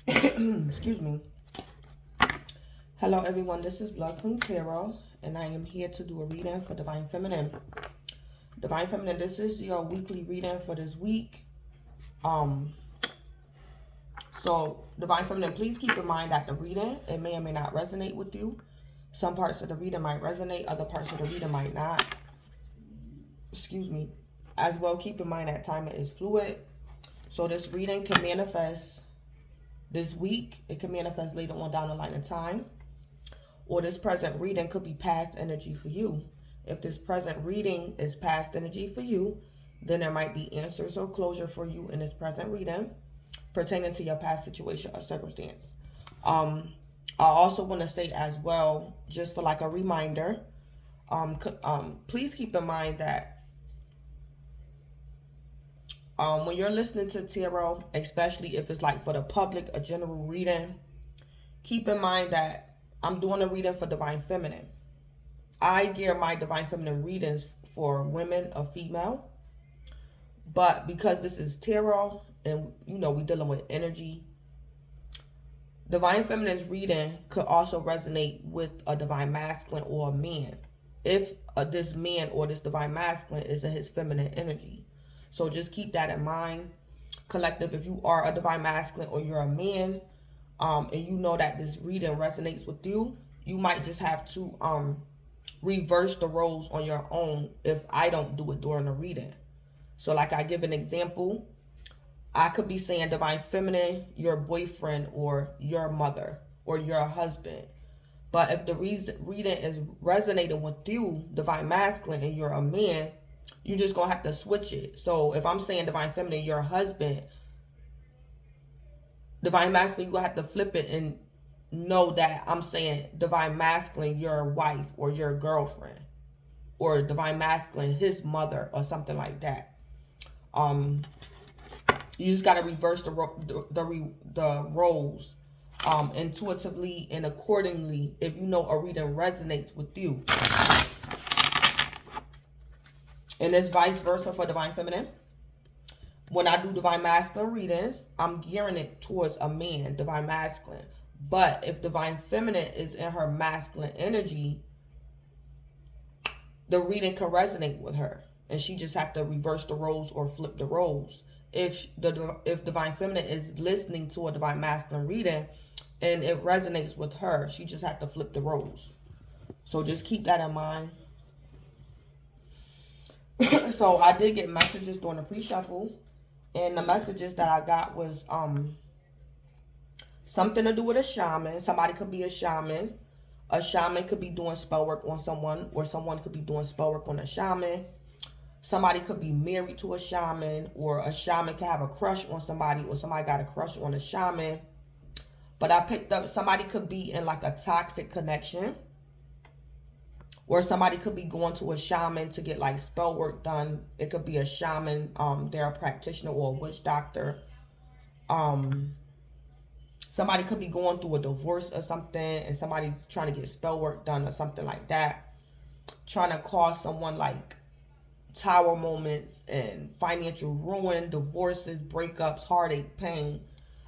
Excuse me. Hello everyone, this is Blood Queen Tarot, and I am here to do a reading for Divine Feminine. Divine Feminine, this is your weekly reading for this week. So Divine Feminine, please keep in mind that the reading, it may or may not resonate with you. Some parts of the reading might resonate, other parts of the reading might not. Excuse me. As well, keep in mind that timing is fluid. So this reading can manifest this week. It can manifest later on down the line in time. Or this present reading could be past energy for you. If this present reading is past energy for you, then there might be answers or closure for you in this present reading pertaining to your past situation or circumstance. I also want to say as well, just for like a reminder, please keep in mind that when you're listening to tarot, especially if it's like for the public, a general reading, keep in mind that I'm doing a reading for Divine Feminine. I gear my Divine Feminine readings for women or female. But because this is tarot and, you know, we're dealing with energy, Divine Feminine's reading could also resonate with a Divine Masculine or a man. If this man or this Divine Masculine is in his feminine energy. So just keep that in mind. Collective, if you are a Divine Masculine or you're a man, and you know that this reading resonates with you, you might just have to reverse the roles on your own if I don't do it during the reading. So like I give an example, I could be saying Divine Feminine, your boyfriend or your mother or your husband. But if the reading is resonating with you, Divine Masculine, and you're a man, you're just going to have to switch it. So if I'm saying Divine Feminine, your husband, Divine Masculine, you're going to have to flip it and know that I'm saying Divine Masculine, your wife or your girlfriend. Or Divine Masculine, his mother or something like that. You just got to reverse the roles intuitively and accordingly if you know a reading resonates with you. And it's vice versa for Divine Feminine. When I do Divine Masculine readings, I'm gearing it towards a man, Divine Masculine. But if Divine Feminine is in her masculine energy, the reading can resonate with her. And she just have to reverse the roles or flip the roles. If Divine Feminine is listening to a Divine Masculine reading and it resonates with her, she just have to flip the roles. So just keep that in mind. So I did get messages during the pre-shuffle. And the messages that I got was something to do with a shaman. Somebody could be a shaman. A shaman could be doing spell work on someone, or someone could be doing spell work on a shaman. Somebody could be married to a shaman, or a shaman could have a crush on somebody, or somebody got a crush on a shaman. But I picked up somebody could be in like a toxic connection, or somebody could be going to a shaman to get like spell work done. It could be a shaman, they're a practitioner or a witch doctor. Somebody could be going through a divorce or something, and somebody's trying to get spell work done or something like that. Trying to cause someone like tower moments and financial ruin, divorces, breakups, heartache, pain.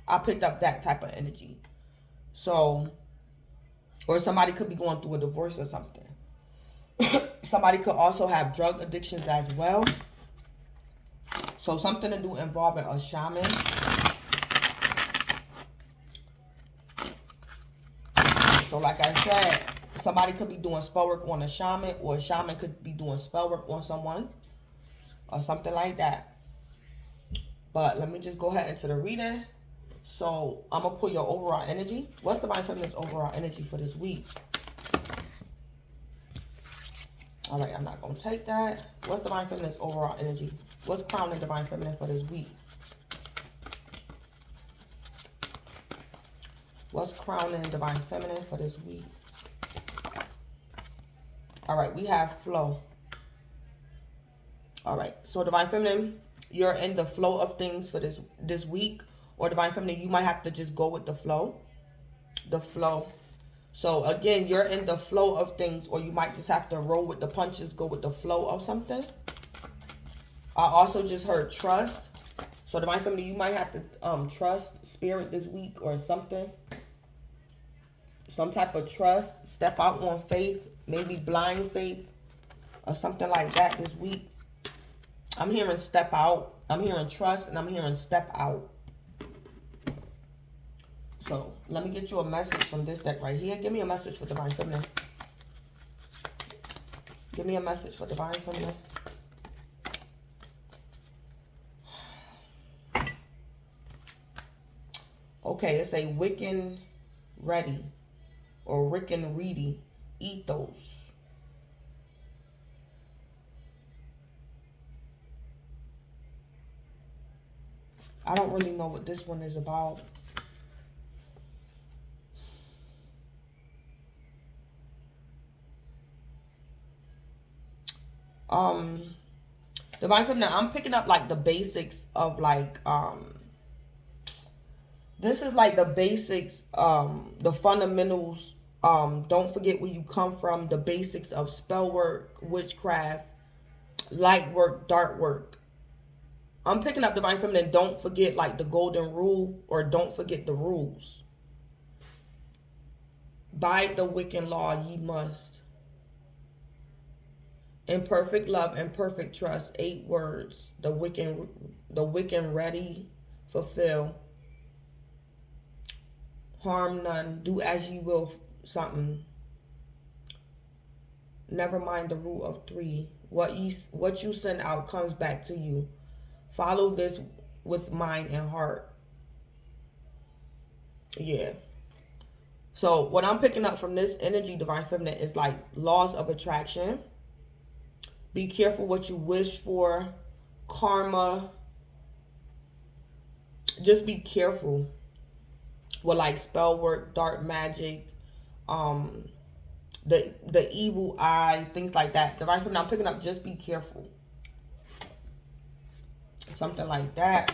I picked up that type of energy. So, or somebody could be going through a divorce or something. Somebody could also have drug addictions as well. So something to do involving a shaman. So like I said, somebody could be doing spell work on a shaman, or a shaman could be doing spell work on someone, or something like that. But let me just go ahead into the reading. So I'm going to pull your overall energy. What's Divine Feminine's overall energy for this week? All right, I'm not going to take that. What's Divine Feminine's overall energy? What's crowning Divine Feminine for this week? What's crowning Divine Feminine for this week? All right, we have flow. All right, so Divine Feminine, you're in the flow of things for this week. Or Divine Feminine, you might have to just go with the flow. The flow. So again, you're in the flow of things, or you might just have to roll with the punches, go with the flow of something. I also just heard trust. So Divine Feminine, you might have to trust spirit this week or something. Some type of trust. Step out on faith. Maybe blind faith or something like that this week. I'm hearing step out. I'm hearing trust, and I'm hearing step out. So, let me get you a message from this deck right here. Give me a message for Divine Feminine. Give me a message for Divine Feminine. Okay, it's a Wiccan ready or Wiccan ready ethos. I don't really know what this one is about. Divine Feminine, I'm picking up like the basics of like, this is like the basics, the fundamentals. Don't forget where you come from, the basics of spell work, witchcraft, light work, dark work. I'm picking up Divine Feminine, don't forget like the golden rule, or don't forget the rules. By the Wiccan law ye must. In perfect love and perfect trust, 8 words. The Wiccan ready, fulfill. Harm none, do as ye will, something. Never mind the rule of 3. What you send out comes back to you. Follow this with mind and heart. Yeah. So what I'm picking up from this energy, Divine Feminine, is like laws of attraction. Be careful what you wish for. Karma. Just be careful with like spell work, dark magic, the evil eye, things like that. Divine Feminine, I'm picking up just be careful. Something like that.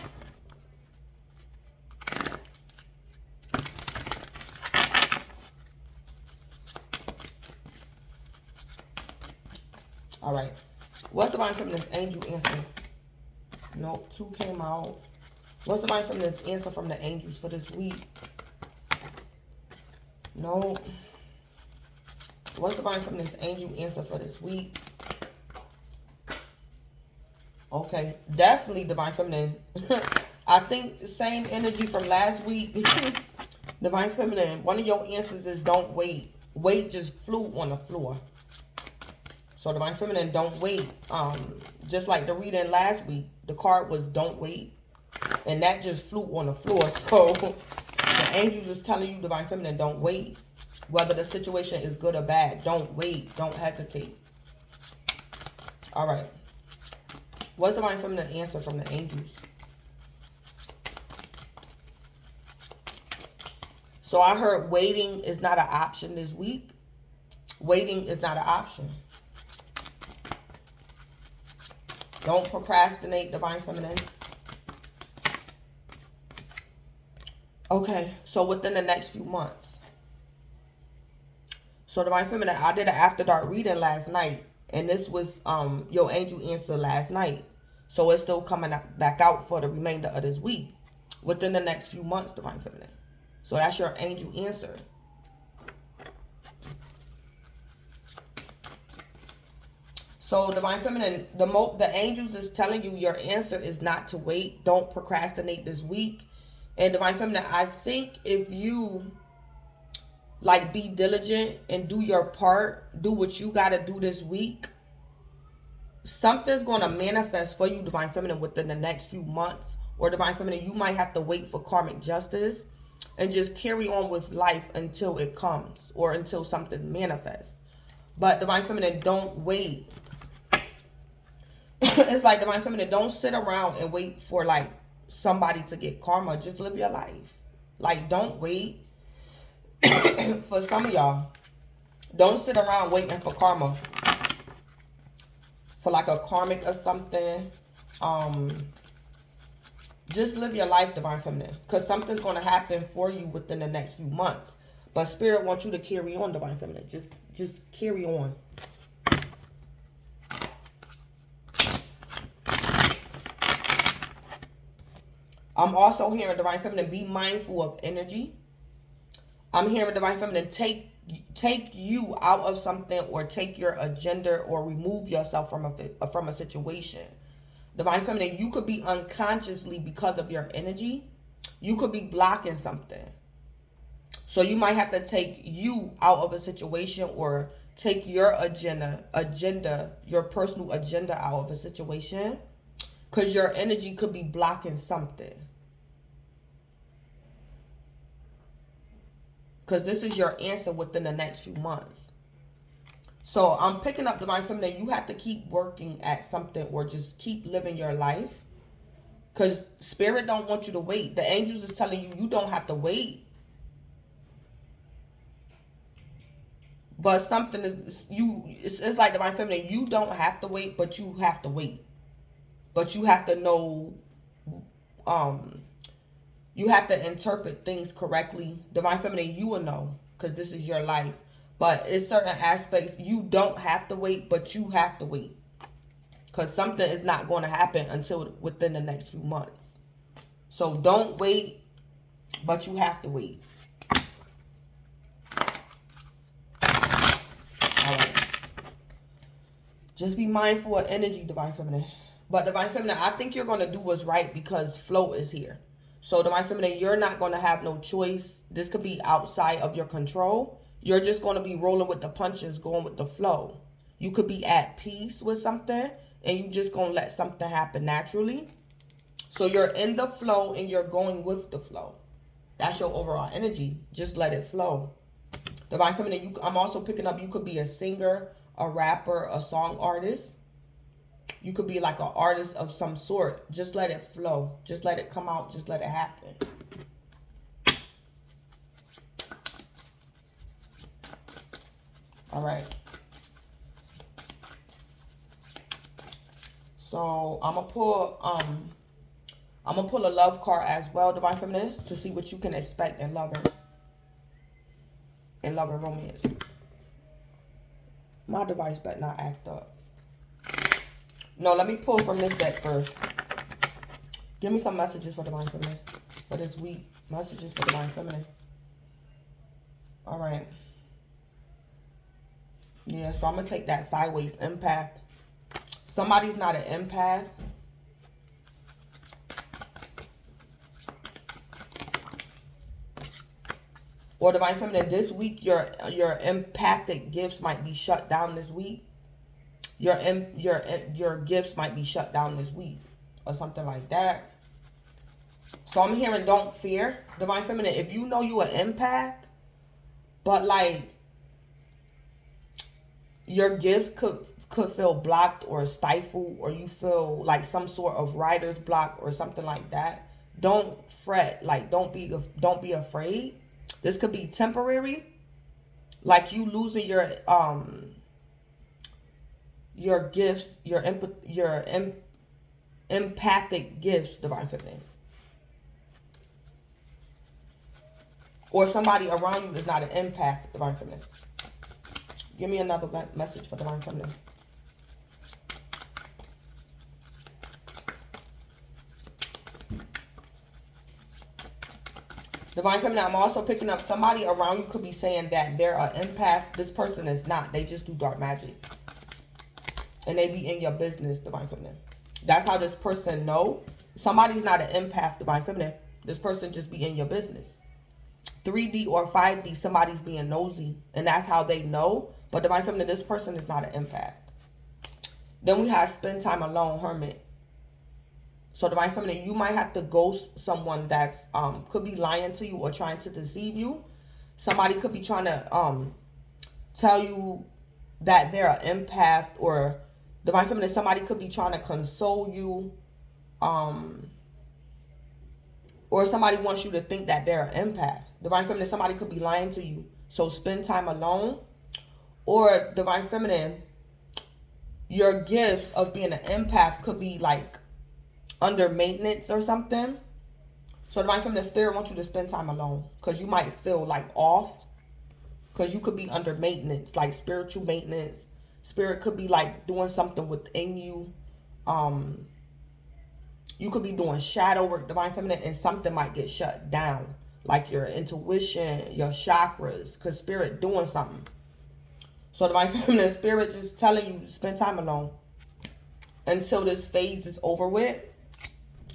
All right. What's Divine Feminine's angel answer? Nope, 2 came out. What's Divine Feminine's answer from the angels for this week? Nope. What's Divine Feminine's angel answer for this week? Okay, definitely Divine Feminine. I think the same energy from last week. Divine Feminine, one of your answers is don't wait. Wait just flew on the floor. So Divine Feminine, don't wait. Just like the reading last week, the card was don't wait. And that just flew on the floor. So the angels is telling you, Divine Feminine, don't wait. Whether the situation is good or bad, don't wait. Don't hesitate. All right. What's Divine Feminine answer from the angels? So I heard waiting is not an option this week. Waiting is not an option. Don't procrastinate, Divine Feminine. Okay, so within the next few months. So Divine Feminine, I did an after dark reading last night. And this was your angel answer last night. So it's still coming back out for the remainder of this week. Within the next few months, Divine Feminine. So that's your angel answer. So Divine Feminine, the angels is telling you your answer is not to wait. Don't procrastinate this week. And Divine Feminine, I think if you like be diligent and do your part, do what you got to do this week, something's going to manifest for you, Divine Feminine, within the next few months. Or Divine Feminine, you might have to wait for karmic justice and just carry on with life until it comes or until something manifests. But Divine Feminine, don't wait. It's like, Divine Feminine, don't sit around and wait for like somebody to get karma. Just live your life. Like, don't wait. For some of y'all, don't sit around waiting for karma. For like a karmic or something. Just live your life, Divine Feminine. Because something's going to happen for you within the next few months. But Spirit wants you to carry on, Divine Feminine. Just carry on. I'm also hearing Divine Feminine, be mindful of energy. I'm hearing Divine Feminine, take you out of something, or take your agenda, or remove yourself from a situation. Divine Feminine, you could be unconsciously, because of your energy, you could be blocking something. So you might have to take you out of a situation, or take your agenda, your personal agenda out of a situation, because your energy could be blocking something. Because this is your answer within the next few months. So I'm picking up Divine Feminine. You have to keep working at something, or just keep living your life. Because Spirit don't want you to wait. The angels is telling you, you don't have to wait. But something is, it's like Divine Feminine, you don't have to wait, but you have to wait. But you have to know, you have to interpret things correctly. Divine Feminine, you will know, because this is your life. But in certain aspects, you don't have to wait, but you have to wait. Because something is not going to happen until within the next few months. So don't wait, but you have to wait. Alright. Just be mindful of energy, Divine Feminine. But Divine Feminine, I think you're going to do what's right, because flow is here. So Divine Feminine, you're not going to have no choice. This could be outside of your control. You're just going to be rolling with the punches, going with the flow. You could be at peace with something, and you just going to let something happen naturally. So you're in the flow, and you're going with the flow. That's your overall energy. Just let it flow. Divine Feminine, I'm also picking up, you could be a singer, a rapper, a song artist. You could be like an artist of some sort. Just let it flow. Just let it come out. Just let it happen. All right. So I'm gonna pull a love card as well, Divine Feminine, to see what you can expect in love and romance. My device better not act up. No, let me pull from this deck first. Give me some messages for Divine Feminine for this week. Messages for Divine Feminine. All right. Yeah, so I'm going to take that sideways empath. Somebody's not an empath. Or Divine Feminine, this week your empathic gifts might be shut down this week. Your gifts might be shut down this week, or something like that. So I'm hearing, don't fear, Divine Feminine. If you know you an empath, but like your gifts could feel blocked or stifled, or you feel like some sort of writer's block or something like that, don't fret. Like don't be afraid. This could be temporary, like you losing your gifts, your empathic gifts, Divine Feminine. Or somebody around you is not an empath, Divine Feminine. Give me another message for Divine Feminine. Divine Feminine, I'm also picking up somebody around you could be saying that they're an empath. This person is not. They just do dark magic. And they be in your business, Divine Feminine. That's how this person know. Somebody's not an empath, Divine Feminine. This person just be in your business. 3D or 5D, somebody's being nosy. And that's how they know. But Divine Feminine, this person is not an empath. Then we have spend time alone, Hermit. So Divine Feminine, you might have to ghost someone that's could be lying to you or trying to deceive you. Somebody could be trying to tell you that they're an empath, or Divine Feminine, somebody could be trying to console you, or somebody wants you to think that they're an empath. Divine Feminine, somebody could be lying to you. So spend time alone. Or Divine Feminine, your gifts of being an empath could be like under maintenance or something. So Divine Feminine, Spirit wants you to spend time alone, because you might feel like off, because you could be under maintenance, like spiritual maintenance. Spirit could be like doing something within you, You could be doing shadow work, divine feminine, and something might get shut down. Like your intuition, your chakras, because spirit doing something. So divine feminine, spirit just telling you to spend time alone until this phase is over with.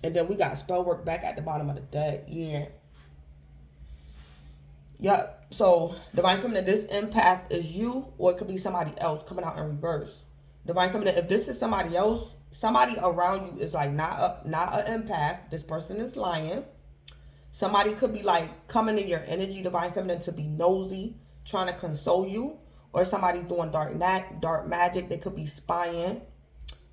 And then we got spell work back at the bottom of the deck. Yeah. Yep. So divine feminine, this empath is you, or it could be somebody else coming out in reverse. Divine feminine, if this is somebody else, somebody around you is like not an empath. This person is lying. Somebody could be like coming in your energy, divine feminine, to be nosy, trying to console you. Or somebody's doing dark magic. They could be spying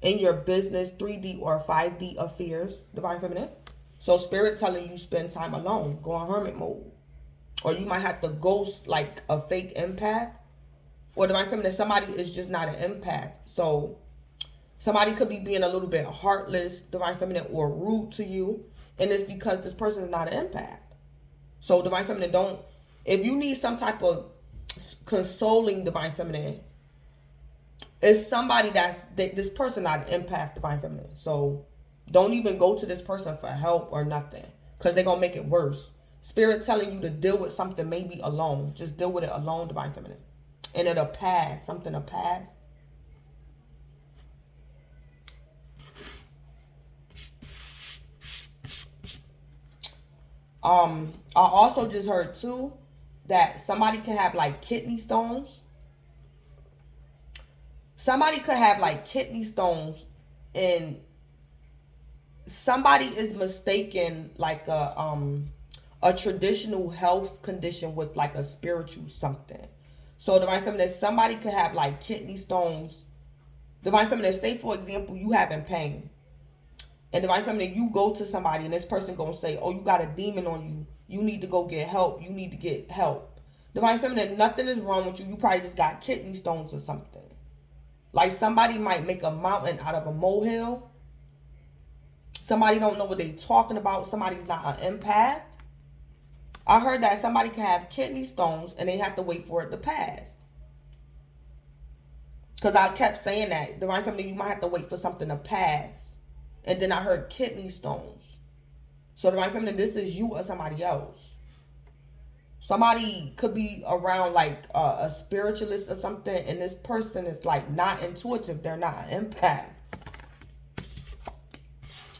in your business, 3D or 5D affairs, divine feminine. So spirit telling you spend time alone, go on hermit mode. Or you might have to ghost like a fake empath. Or divine feminine, somebody is just not an empath. So somebody could be being a little bit heartless, divine feminine, or rude to you. And it's because this person is not an empath. So divine feminine, don't, if you need some type of consoling, divine feminine, it's somebody this person not an empath, divine feminine. So don't even go to this person for help or nothing, because they're going to make it worse. Spirit telling you to deal with something maybe alone. Just deal with it alone, divine feminine. And it'll pass. Something will pass. I also just heard too that somebody can have like kidney stones. Somebody could have like kidney stones, and somebody is mistaken like a traditional health condition with like a spiritual something. So divine feminine, somebody could have like kidney stones. Divine feminine, say for example, you having pain. And divine feminine, you go to somebody and this person gonna say, oh, you got a demon on you. You need to go get help. You need to get help. Divine feminine, nothing is wrong with you. You probably just got kidney stones or something. Like somebody might make a mountain out of a molehill. Somebody don't know what they talking about. Somebody's not an empath. I heard that somebody can have kidney stones and they have to wait for it to pass. Because I kept saying that. Divine feminine, you might have to wait for something to pass. And then I heard kidney stones. So divine feminine, this is you or somebody else. Somebody could be around like a spiritualist or something, and this person is like not intuitive. They're not an empath.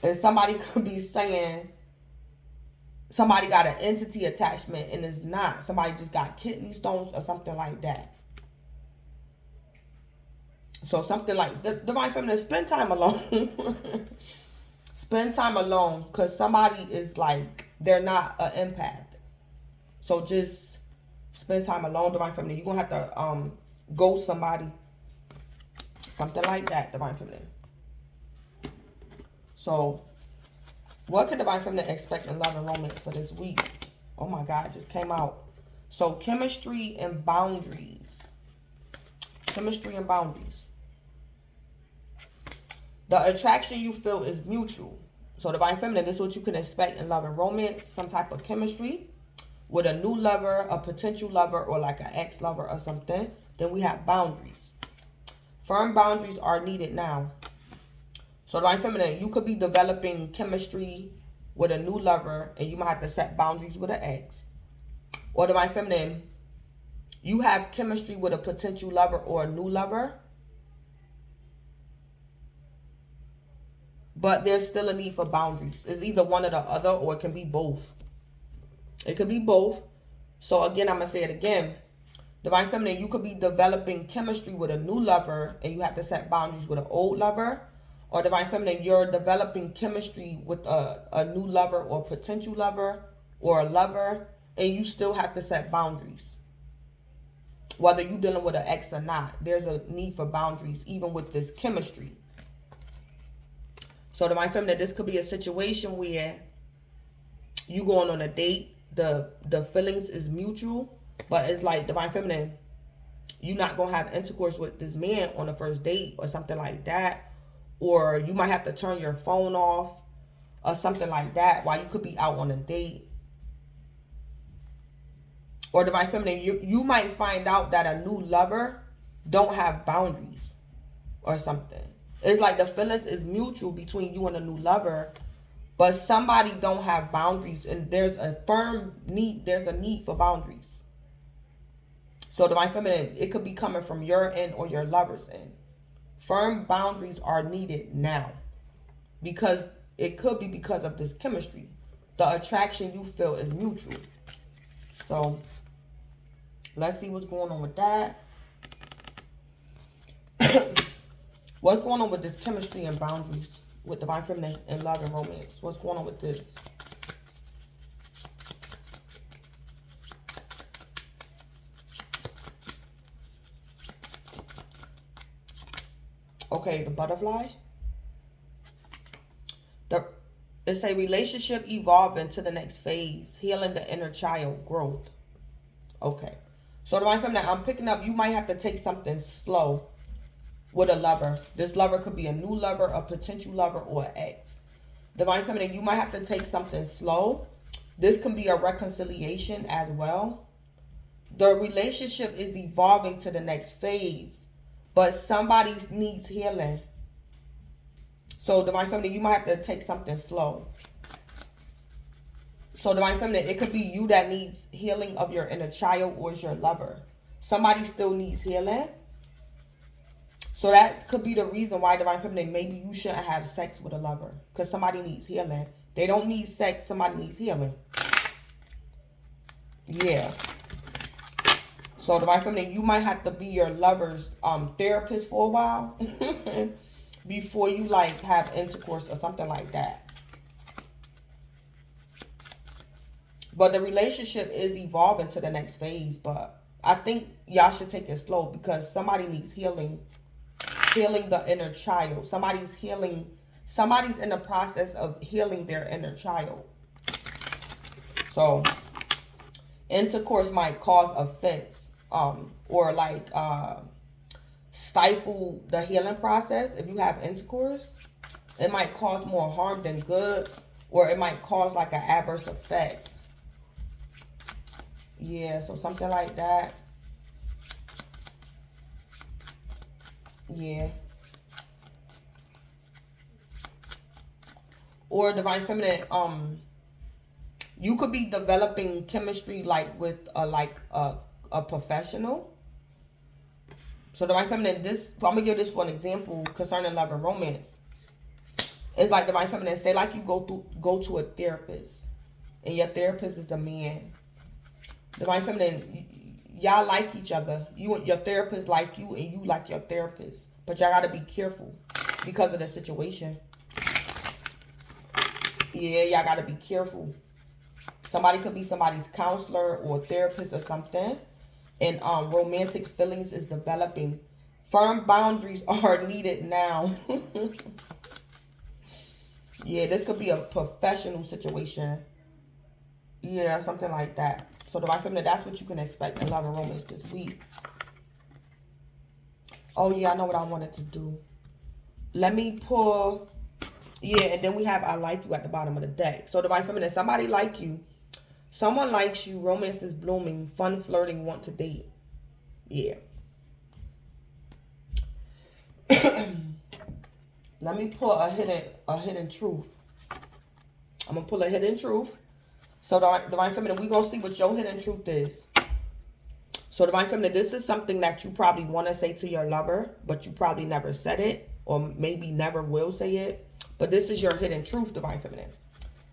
And somebody could be saying somebody got an entity attachment and it's not. Somebody just got kidney stones or something like that. So something like the divine feminine, spend time alone. Spend time alone, because somebody is like, they're not an empath. So just spend time alone, divine feminine. You're going to have to ghost somebody. Something like that, divine feminine. So what could divine feminine expect in love and romance for this week? Oh my God, it just came out. So chemistry and boundaries. Chemistry and boundaries. The attraction you feel is mutual. So divine feminine, this is what you can expect in love and romance. Some type of chemistry with a new lover, a potential lover, or like an ex-lover or something. Then we have boundaries. Firm boundaries are needed now. So divine feminine, you could be developing chemistry with a new lover and you might have to set boundaries with an ex. Or divine feminine, you have chemistry with a potential lover or a new lover, but there's still a need for boundaries. It's either one or the other, or it can be both. It could be both. So again, I'm going to say it again. Divine feminine, you could be developing chemistry with a new lover and you have to set boundaries with an old lover. Or divine feminine, you're developing chemistry with a new lover or potential lover or a lover, and you still have to set boundaries. Whether you're dealing with an ex or not, there's a need for boundaries even with this chemistry. So divine feminine, this could be a situation where you going on a date, the feelings is mutual, but it's like divine feminine, you're not going to have intercourse with this man on the first date or something like that. Or you might have to turn your phone off or something like that while you could be out on a date. Or divine feminine, you might find out that a new lover don't have boundaries or something. It's like the feelings is mutual between you and a new lover, But somebody don't have boundaries, and there's a firm need. There's a need for boundaries. So Divine Feminine, it could be coming from your end or your lover's end. Firm boundaries are needed now, because it could be because of this chemistry. The attraction you feel is mutual. So let's see what's going on with that. What's going on with this chemistry and boundaries with Divine Feminine and love and romance? What's going on with this? Okay, the butterfly. It's a relationship evolving to the next phase, healing the inner child growth. Okay. So Divine Feminine, I'm picking up, you might have to take something slow with a lover. This lover could be a new lover, a potential lover, or an ex. Divine Feminine, you might have to take something slow. This can be a reconciliation as well. The relationship is evolving to the next phase, but somebody needs healing. So Divine Feminine, you might have to take something slow. So Divine Feminine, it could be you that needs healing of your inner child, or is your lover. Somebody still needs healing. So that could be the reason why, Divine Feminine, maybe you shouldn't have sex with a lover. Because somebody needs healing. They don't need sex, somebody needs healing. Yeah. So Divine Feminine, you might have to be your lover's therapist for a while. Before you like have intercourse or something like that. But the relationship is evolving to the next phase. But I think y'all should take it slow, because somebody needs healing. Healing the inner child. Somebody's healing. Somebody's in the process of healing their inner child. So intercourse might cause offense. Or like stifle the healing process. If you have intercourse, it might cause more harm than good, or it might cause like an adverse effect. Yeah, so something like that. Yeah. Or Divine Feminine, you could be developing chemistry like with a professional. So Divine Feminine, this, I'm going to give this for an example concerning love and romance. It's like Divine Feminine, say like you go to a therapist, and your therapist is a man. Divine Feminine, y'all like each other. You and your therapist like you, and you like your therapist. But y'all got to be careful because of the situation. Yeah, y'all got to be careful. Somebody could be somebody's counselor or therapist or something. And romantic feelings is developing. Firm boundaries are needed now. Yeah, this could be a professional situation. Yeah, something like that. So Divine Feminine, that's what you can expect in love and romance this week. Oh yeah, I know what I wanted to do. Let me pull. Yeah, and then we have I like you at the bottom of the deck. So Divine Feminine, somebody like you. Someone likes you. Romance is blooming. Fun flirting. Want to date. Yeah. Let me pull a hidden truth. I'm going to pull a hidden truth. So Divine Feminine, we're going to see what your hidden truth is. So Divine Feminine, this is something that you probably want to say to your lover, but you probably never said it, or maybe never will say it. But this is your hidden truth, Divine Feminine.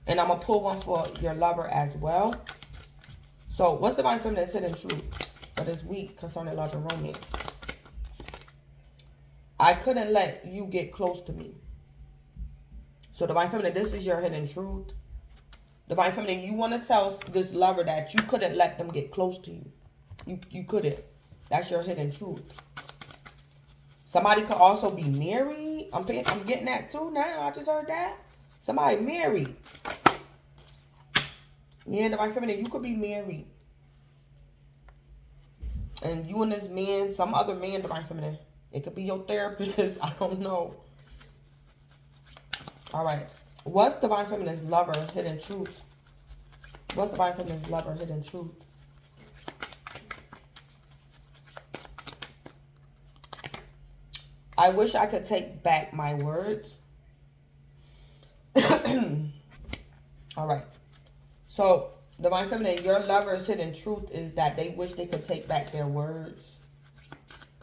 And I'm going to pull one for your lover as well. So what's Divine Feminine's hidden truth for this week concerning love and romance? I couldn't let you get close to me. So Divine Feminine, this is your hidden truth. Divine Feminine, you want to tell this lover that you couldn't let them get close to you. You couldn't. That's your hidden truth. Somebody could also be married. I'm getting that too now. I just heard that. Somebody married. Yeah, Divine Feminine, you could be married. And you and this man, some other man, Divine Feminine. It could be your therapist. I don't know. All right. What's Divine Feminine's lover hidden truth? What's Divine Feminine's lover hidden truth? I wish I could take back my words. All right. So, Divine Feminine, your lover's hidden truth is that they wish they could take back their words.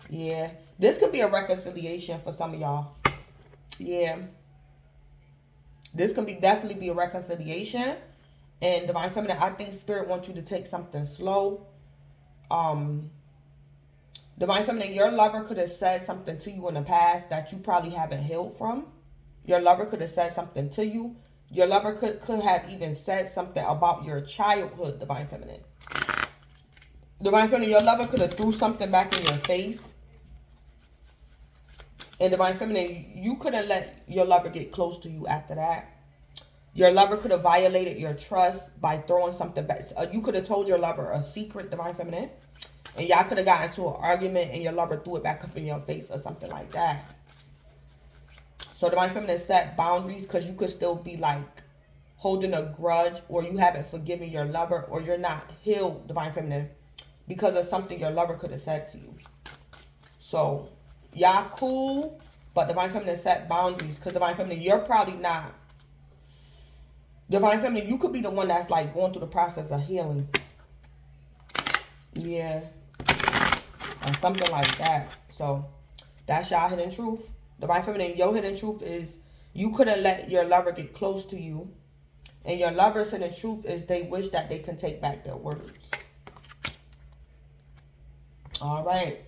Yeah. This could be a reconciliation for some of y'all. Yeah. This can definitely be a reconciliation. And Divine Feminine, I think Spirit wants you to take something slow. Divine Feminine, your lover could have said something to you in the past that you probably haven't healed from. Your lover could have said something to you. Your lover could have even said something about your childhood, Divine Feminine. Divine Feminine, your lover could have threw something back in your face. And Divine Feminine, you couldn't let your lover get close to you after that. Your lover could have violated your trust by throwing something back. You could have told your lover a secret, Divine Feminine. And y'all could have gotten into an argument and your lover threw it back up in your face or something like that. So Divine Feminine, set boundaries, because you could still be like holding a grudge, or you haven't forgiven your lover, or you're not healed, Divine Feminine, because of something your lover could have said to you. So y'all cool, but Divine Feminine, set boundaries, because Divine Feminine, you're probably not. Divine Feminine, you could be the one that's like going through the process of healing. Yeah. Or something like that. So that's y'all hidden truth. Divine Feminine, your hidden truth is you couldn't let your lover get close to you. And your lover's hidden truth is they wish that they can take back their words. All right.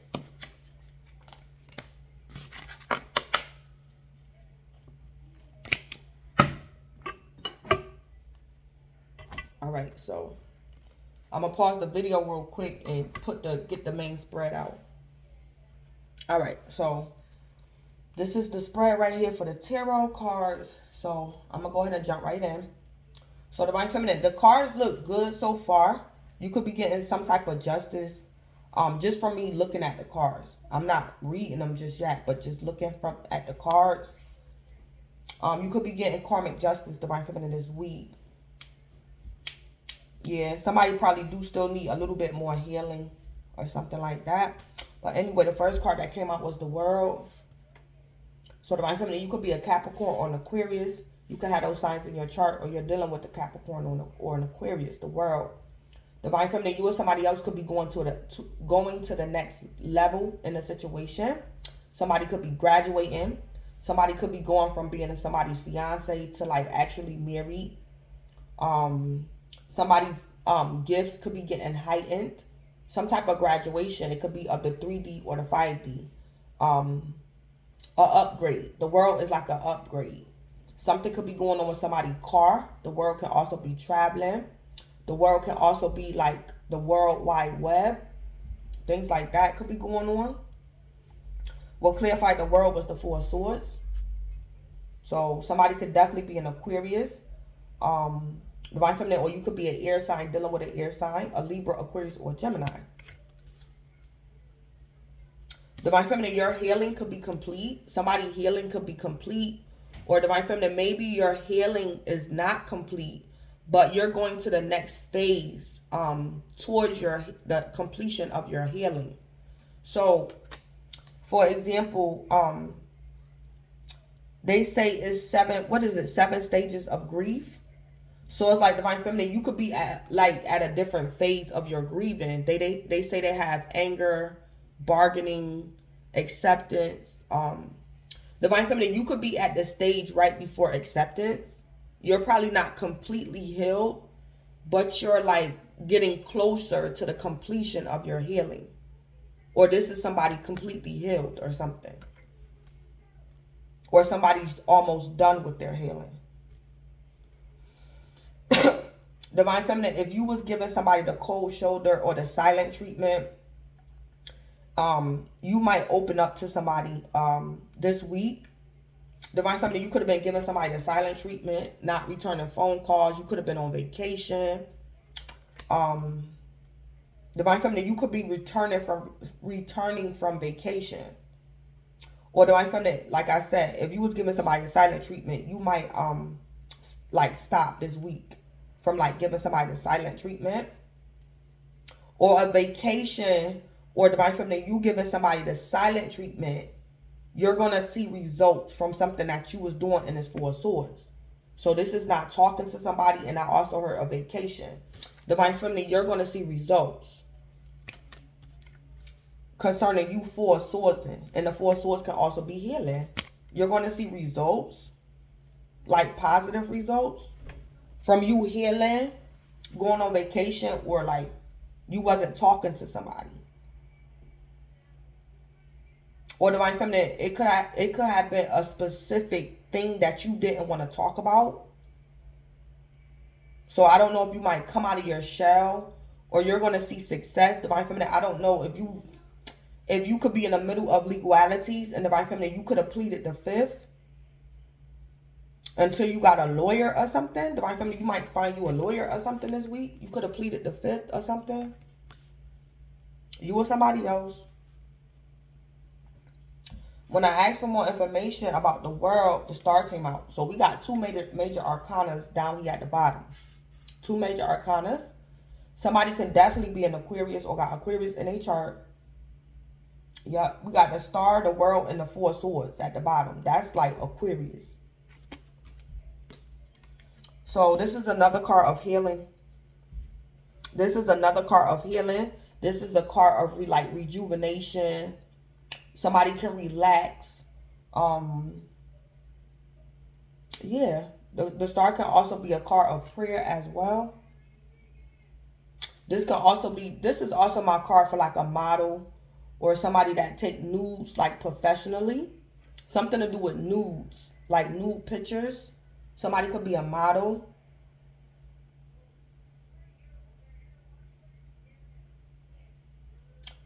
All right, so I'm going to pause the video real quick and get the main spread out. All right, so this is the spread right here for the tarot cards. So I'm going to go ahead and jump right in. So Divine Feminine, the cards look good so far. You could be getting some type of justice just from me looking at the cards. I'm not reading them just yet, but just looking at the cards. You could be getting karmic justice, Divine Feminine, this week. Yeah, somebody probably do still need a little bit more healing or something like that. But anyway, the first card that came out was the World. So Divine Feminine, you could be a Capricorn or an Aquarius. You could have those signs in your chart, or you're dealing with the Capricorn or an Aquarius, the World. Divine Feminine, you or somebody else could be going to the next level in a situation. Somebody could be graduating. Somebody could be going from being somebody's fiance to like actually married. Somebody's gifts could be getting heightened. Some type of graduation. It could be of the 3D or the 5D. A upgrade. The World is like an upgrade. Something could be going on with somebody's car. The World can also be traveling. The World can also be like the World Wide Web. Things like that could be going on. What clarified the World was the Four of Swords. So somebody could definitely be an Aquarius. Divine Feminine, or you could be an air sign, dealing with an air sign, a Libra, Aquarius, or Gemini. Divine Feminine, your healing could be complete. Somebody's healing could be complete. Or Divine Feminine, maybe your healing is not complete, but you're going to the next phase towards the completion of your healing. So, for example, they say it's 7 stages of grief. So it's like Divine Feminine, you could be at a different phase of your grieving. They say they have anger, bargaining, acceptance. Divine Feminine, you could be at the stage right before acceptance. You're probably not completely healed, but you're like getting closer to the completion of your healing. Or this is somebody completely healed or something. Or somebody's almost done with their healing. Divine Feminine, if you was giving somebody the cold shoulder or the silent treatment, you might open up to somebody this week. Divine Feminine, you could have been giving somebody the silent treatment, not returning phone calls. You could have been on vacation. Divine Feminine, you could be returning from vacation. Or Divine Feminine, like I said, if you was giving somebody the silent treatment, you might like stop this week from like giving somebody the silent treatment. Or a vacation, or Divine Feminine, you giving somebody the silent treatment, you're going to see results from something that you was doing in this Four of Swords. So this is not talking to somebody, and I also heard a vacation. Divine Feminine, you're going to see results concerning you Four of Swords. And the Four of Swords can also be healing. You're going to see results, like positive results, from you healing, going on vacation, or like you wasn't talking to somebody. Or Divine Feminine, it could have been a specific thing that you didn't want to talk about. So I don't know if you might come out of your shell, or you're going to see success. Divine Feminine, I don't know if you could be in the middle of legalities, and Divine Feminine, you could have pleaded the fifth until you got a lawyer or something. Divine Feminine, you might find you a lawyer or something this week. You could have pleaded the fifth or something. You or somebody else. When I asked for more information about the world, the star came out. So we got two major arcanas down here at the bottom. Two major arcanas. Somebody can definitely be an Aquarius or got Aquarius in a chart. Yep, we got the star, the world, and the Four of Swords at the bottom. That's like Aquarius. So this is another card of healing. This is another card of healing. This is a card of rejuvenation. Somebody can relax. Yeah. The star can also be a card of prayer as well. This is also my card for like a model or somebody that take nudes like professionally. Something to do with nudes, like nude pictures. Somebody could be a model.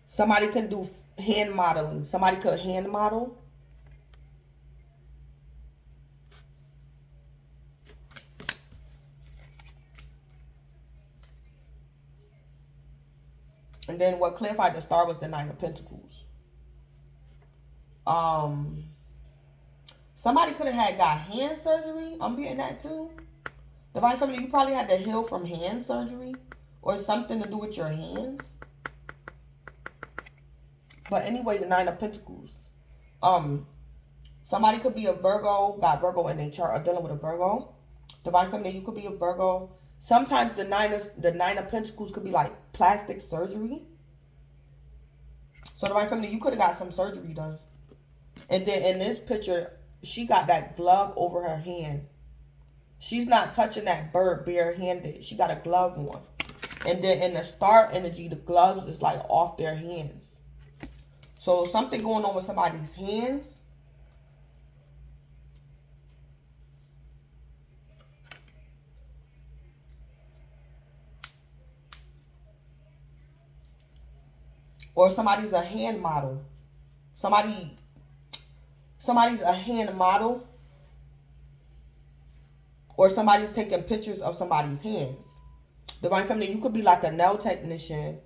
Somebody can do hand modeling. Somebody could hand model. And then what clarified the star was the Nine of Pentacles. Somebody could have got hand surgery. I'm getting that too. Divine Feminine, you probably had to heal from hand surgery or something to do with your hands. But anyway, the Nine of Pentacles. Somebody could be a Virgo, got Virgo in their chart, or dealing with a Virgo. Divine Feminine, you could be a Virgo. Sometimes the Nine of Pentacles could be like plastic surgery. So Divine Feminine, you could have got some surgery done. And then in this picture, she got that glove over her hand. She's not touching that bird barehanded. She got a glove on. And then in the star energy, the gloves is like off their hands. So something going on with somebody's hands. Or somebody's a hand model. Somebody's a hand model. Or somebody's taking pictures of somebody's hands. Divine Feminine, you could be like a nail technician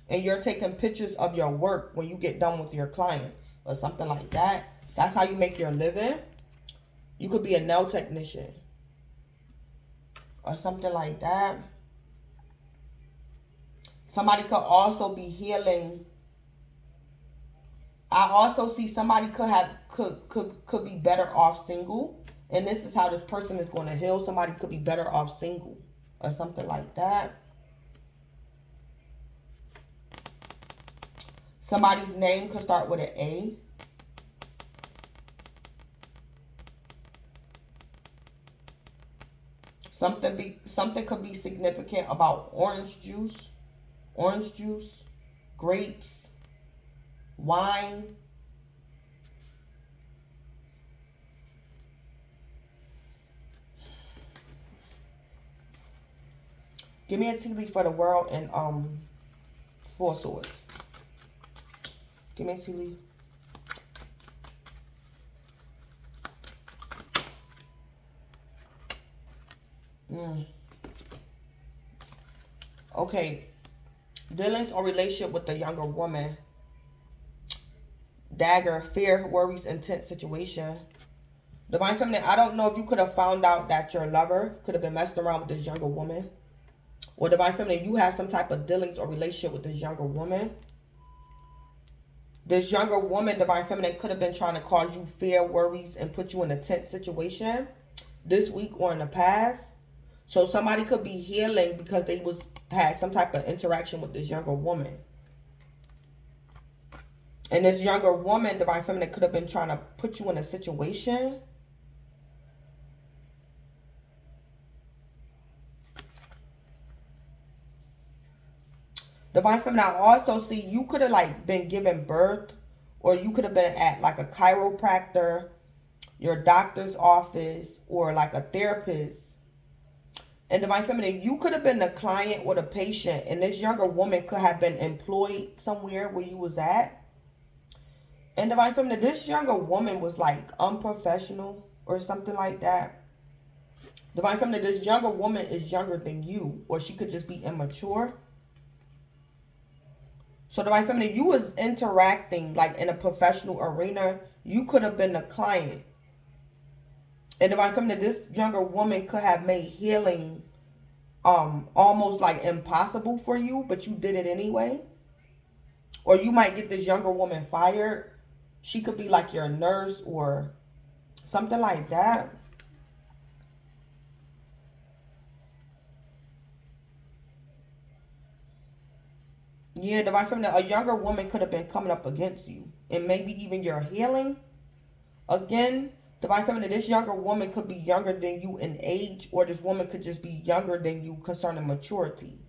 and you're taking pictures of your work when you get done with your clients or something like that. That's how you make your living. You could be a nail technician or something like that. Somebody could also be healing. I also see somebody could be better off single. And this is how this person is going to heal. Somebody could be better off single or something like that. Somebody's name could start with an A. Something could be significant about orange juice, grapes, wine. Give me a tea leaf for the world and Four Swords. Give me a tea leaf. Okay. Dealings or relationship with the younger woman. Dagger, fear, worries, intense situation. Divine Feminine, I don't know if you could have found out that your lover could have been messing around with this younger woman. Or Divine Feminine, you have some type of dealings or relationship with this younger woman. This younger woman, Divine Feminine, could have been trying to cause you fear, worries, and put you in a tense situation. this week or in the past. So somebody could be healing because they had some type of interaction with this younger woman. And this younger woman, Divine Feminine, could have been trying to put you in a situation. Divine Feminine, I also see you could have like been given birth, or you could have been at like a chiropractor, your doctor's office, or like a therapist. And Divine Feminine, you could have been the client or the patient, and this younger woman could have been employed somewhere where you was at. And Divine Feminine, this younger woman was like unprofessional or something like that. Divine Feminine, this younger woman is younger than you, or she could just be immature. So Divine Feminine, you was interacting like in a professional arena. You could have been the client. And Divine Feminine, this younger woman could have made healing almost like impossible for you, but you did it anyway. Or you might get this younger woman fired. She could be like your nurse or something like that. Yeah, Divine Feminine, a younger woman could have been coming up against you. And maybe even your healing. Again, Divine Feminine, this younger woman could be younger than you in age, or this woman could just be younger than you concerning maturity.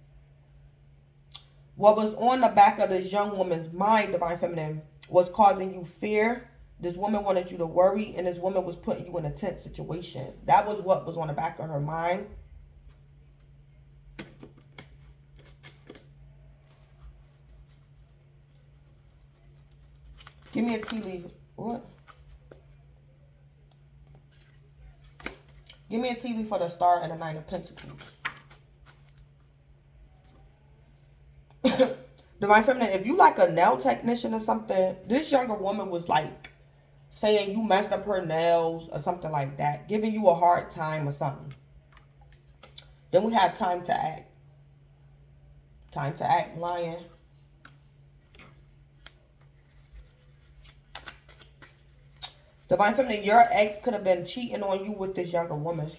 What was on the back of this young woman's mind, Divine Feminine, was causing you fear. This woman wanted you to worry, and this woman was putting you in a tense situation. That was what was on the back of her mind. Give me a tea leaf. What? Give me a tea leaf for the Star and the Nine of Pentacles. Divine Feminine, if you like a nail technician or something, this younger woman was like saying you messed up her nails or something like that. Giving you a hard time or something. Then we have time to act. Time to act, Lion. Divine Feminine, your ex could have been cheating on you with this younger woman.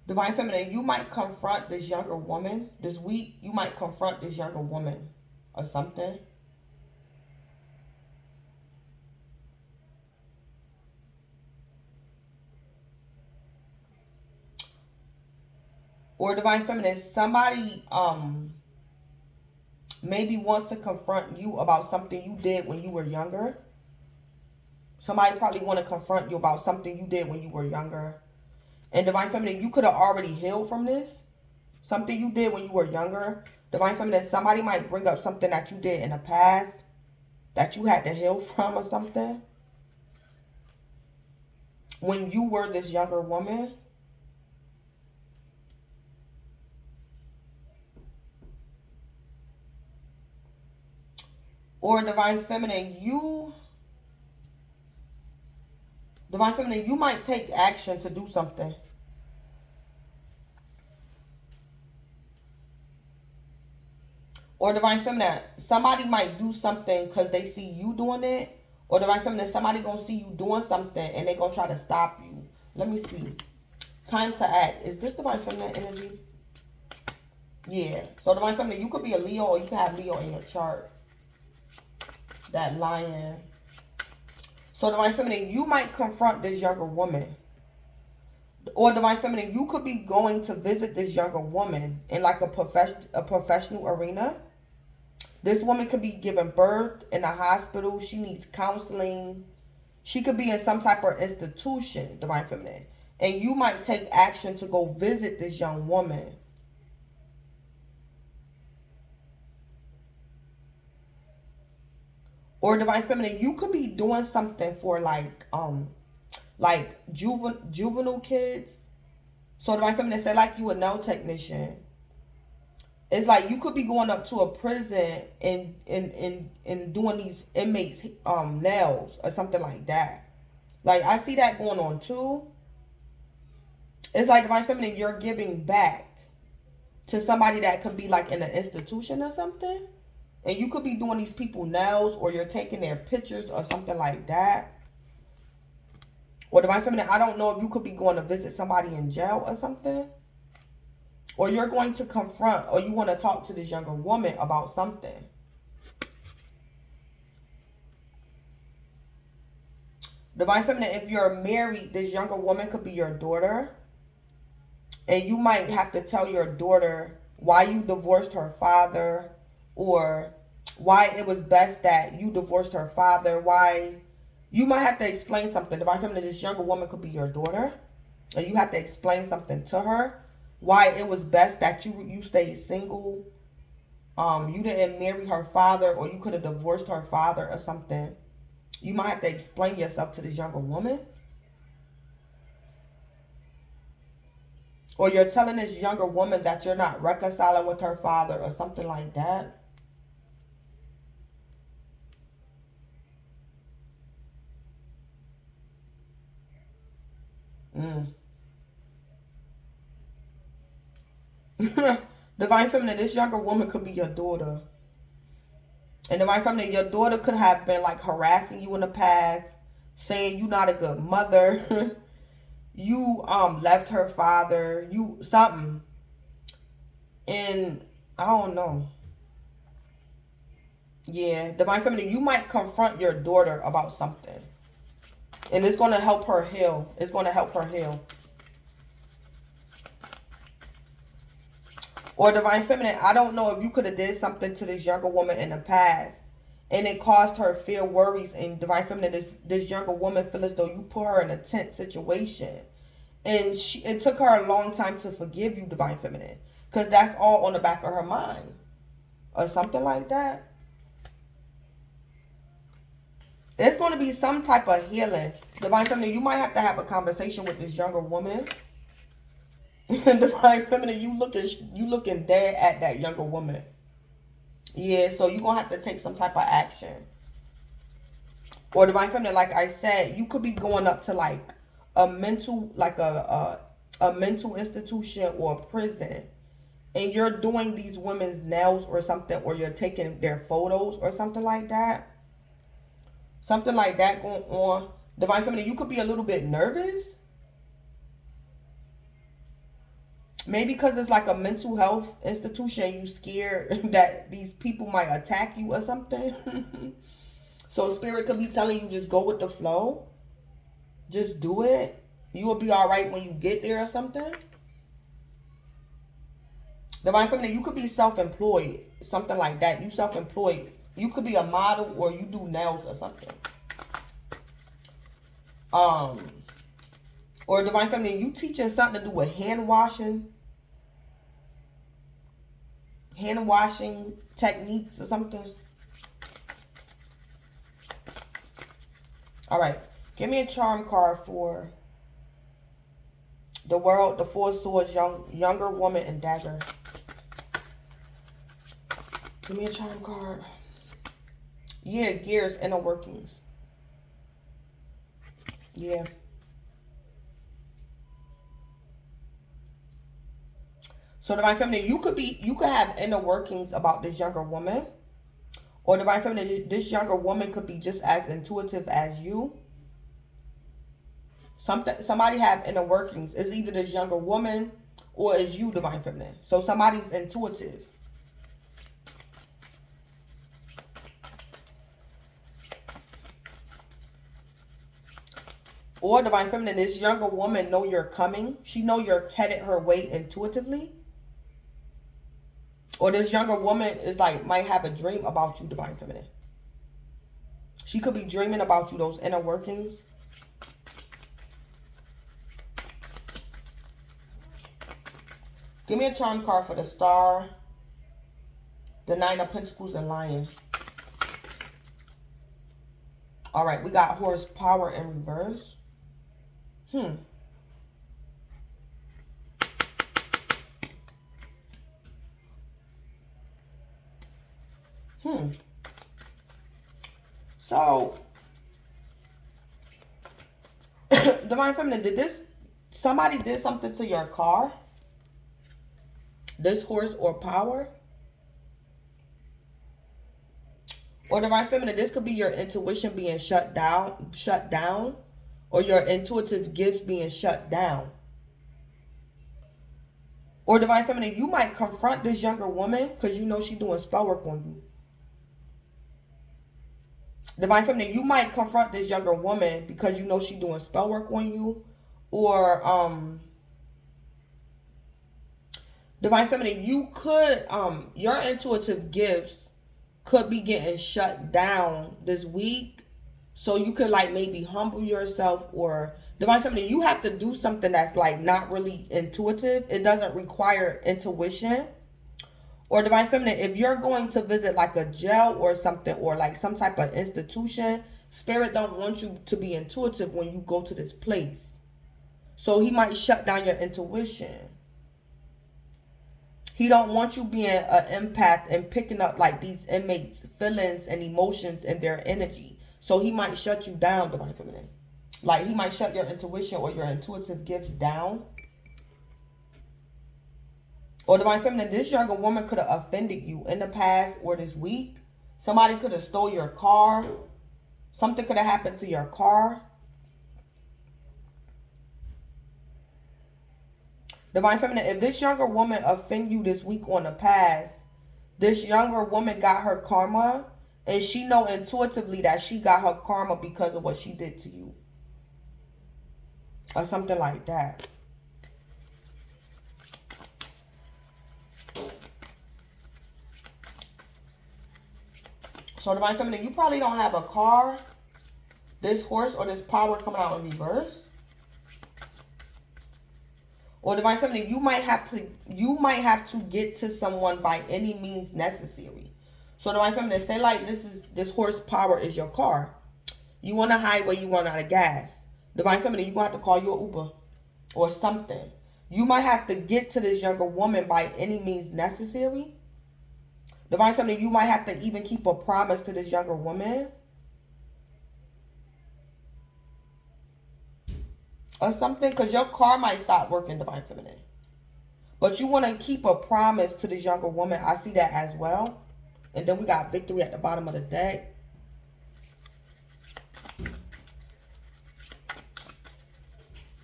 Divine Feminine, you might confront this younger woman. This week, you might confront this younger woman or something. Or Divine Feminine, somebody maybe wants to confront you about something you did when you were younger. Somebody probably want to confront you about something you did when you were younger. And Divine Feminine, you could have already healed from this. Something you did when you were younger. Divine Feminine, somebody might bring up something that you did in the past that you had to heal from or something. When you were this younger woman. Or Divine Feminine, you might take action to do something. Or Divine Feminine, somebody might do something because they see you doing it. Or Divine Feminine, somebody gonna see you doing something and they gonna try to stop you. Let me see. Time to act. Is this Divine Feminine energy? Yeah. So Divine Feminine, you could be a Leo or you can have Leo in your chart. That Lion. So Divine Feminine, you might confront this younger woman. Or Divine Feminine, you could be going to visit this younger woman in like a professional arena. This woman could be giving birth in a hospital. She needs counseling. She could be in some type of institution, Divine Feminine. And you might take action to go visit this young woman. Or Divine Feminine, you could be doing something for like juvenile kids. So Divine Feminine, say like you a nail technician. It's like you could be going up to a prison and doing these inmates nails or something like that. Like I see that going on too. It's like Divine Feminine, you're giving back to somebody that could be like in an institution or something. And you could be doing these people nails, or you're taking their pictures or something like that. Or Divine Feminine, I don't know if you could be going to visit somebody in jail or something. Or you're going to confront, or you want to talk to this younger woman about something. Divine Feminine, if you're married, this younger woman could be your daughter. And you might have to tell your daughter why you divorced her father, or why it was best that you divorced her father. Why you might have to explain something. Divine Feminine, this younger woman could be your daughter, and you have to explain something to her why it was best that you stayed single. You didn't marry her father, or you could have divorced her father or something. You might have to explain yourself to this younger woman. Or you're telling this younger woman that you're not reconciling with her father or something like that. Divine Feminine, this younger woman could be your daughter. And Divine Feminine, your daughter could have been like harassing you in the past, saying you're not a good mother. You left her father, you something. And I don't know. Yeah, Divine Feminine, you might confront your daughter about something. And it's going to help her heal. It's going to help her heal. Or Divine Feminine, I don't know if you could have did something to this younger woman in the past, and it caused her fear, worries, and Divine Feminine, this younger woman feel as though you put her in a tense situation. And it took her a long time to forgive you, Divine Feminine. Because that's all on the back of her mind. Or something like that. It's going to be some type of healing. Divine Feminine, you might have to have a conversation with this younger woman. Divine Feminine, you looking dead at that younger woman. Yeah, so you're going to have to take some type of action. Or Divine Feminine, like I said, you could be going up to like a mental, like a mental institution or a prison. And you're doing these women's nails or something, or you're taking their photos or something like that. Something like that going on. Divine Feminine, you could be a little bit nervous. Maybe because it's like a mental health institution, you scared that these people might attack you or something. So Spirit could be telling you just go with the flow. Just do it. You will be all right when you get there or something. Divine Feminine, you could be self-employed. Something like that. You self-employed. You could be a model, or you do nails or something. Or Divine Feminine, you teaching something to do with hand washing. Hand washing techniques or something. All right. Give me a charm card for the World, the Four Swords, younger woman, and dagger. Give me a charm card. Yeah, gears, inner workings. Yeah. So Divine Feminine, you could have inner workings about this younger woman. Or Divine Feminine, this younger woman could be just as intuitive as you. Somebody have inner workings. It's either this younger woman or it's you, Divine Feminine. So somebody's intuitive. Or Divine Feminine, this younger woman know you're coming. She know you're headed her way intuitively. Or this younger woman is like, might have a dream about you, Divine Feminine. She could be dreaming about you, those inner workings. Give me a charm card for the Star, the Nine of Pentacles, and Lion. All right, we got Horsepower in reverse. So, Divine Feminine, did this somebody did something to your car. This horse or power. Or Divine Feminine, this could be your intuition being shut down, or your intuitive gifts being shut down. Or Divine Feminine, you might confront this younger woman because you know she's doing spell work on you. Divine Feminine, you might confront this younger woman because you know she's doing spell work on you. Or Divine Feminine, you could your intuitive gifts could be getting shut down this week, so you could like maybe humble yourself. Or Divine Feminine, you have to do something that's like not really intuitive. It doesn't require intuition. Or Divine Feminine, if you're going to visit like a jail or something, or like some type of institution, Spirit don't want you to be intuitive when you go to this place. So he might shut down your intuition. He don't want you being an empath and picking up like these inmates' feelings and emotions and their energy. So he might shut you down, Divine Feminine. Like he might shut your intuition or your intuitive gifts down. Or Divine Feminine, this younger woman could have offended you in the past or this week. Somebody could have stole your car. Something could have happened to your car. Divine Feminine, if this younger woman offended you this week on the past, this younger woman got her karma, and she know intuitively that she got her karma because of what she did to you. Or something like that. So Divine Feminine, you probably don't have a car, this horse or this power coming out in reverse. Or Divine Feminine, you might have to get to someone by any means necessary. So Divine Feminine, say like this horsepower is your car. You on a highway, you run out of gas. Divine Feminine, you're gonna have to call your Uber or something. You might have to get to this younger woman by any means necessary. Divine Feminine, you might have to even keep a promise to this younger woman. Or something, because your car might stop working, Divine Feminine. But you want to keep a promise to this younger woman. I see that as well. And then we got victory at the bottom of the deck.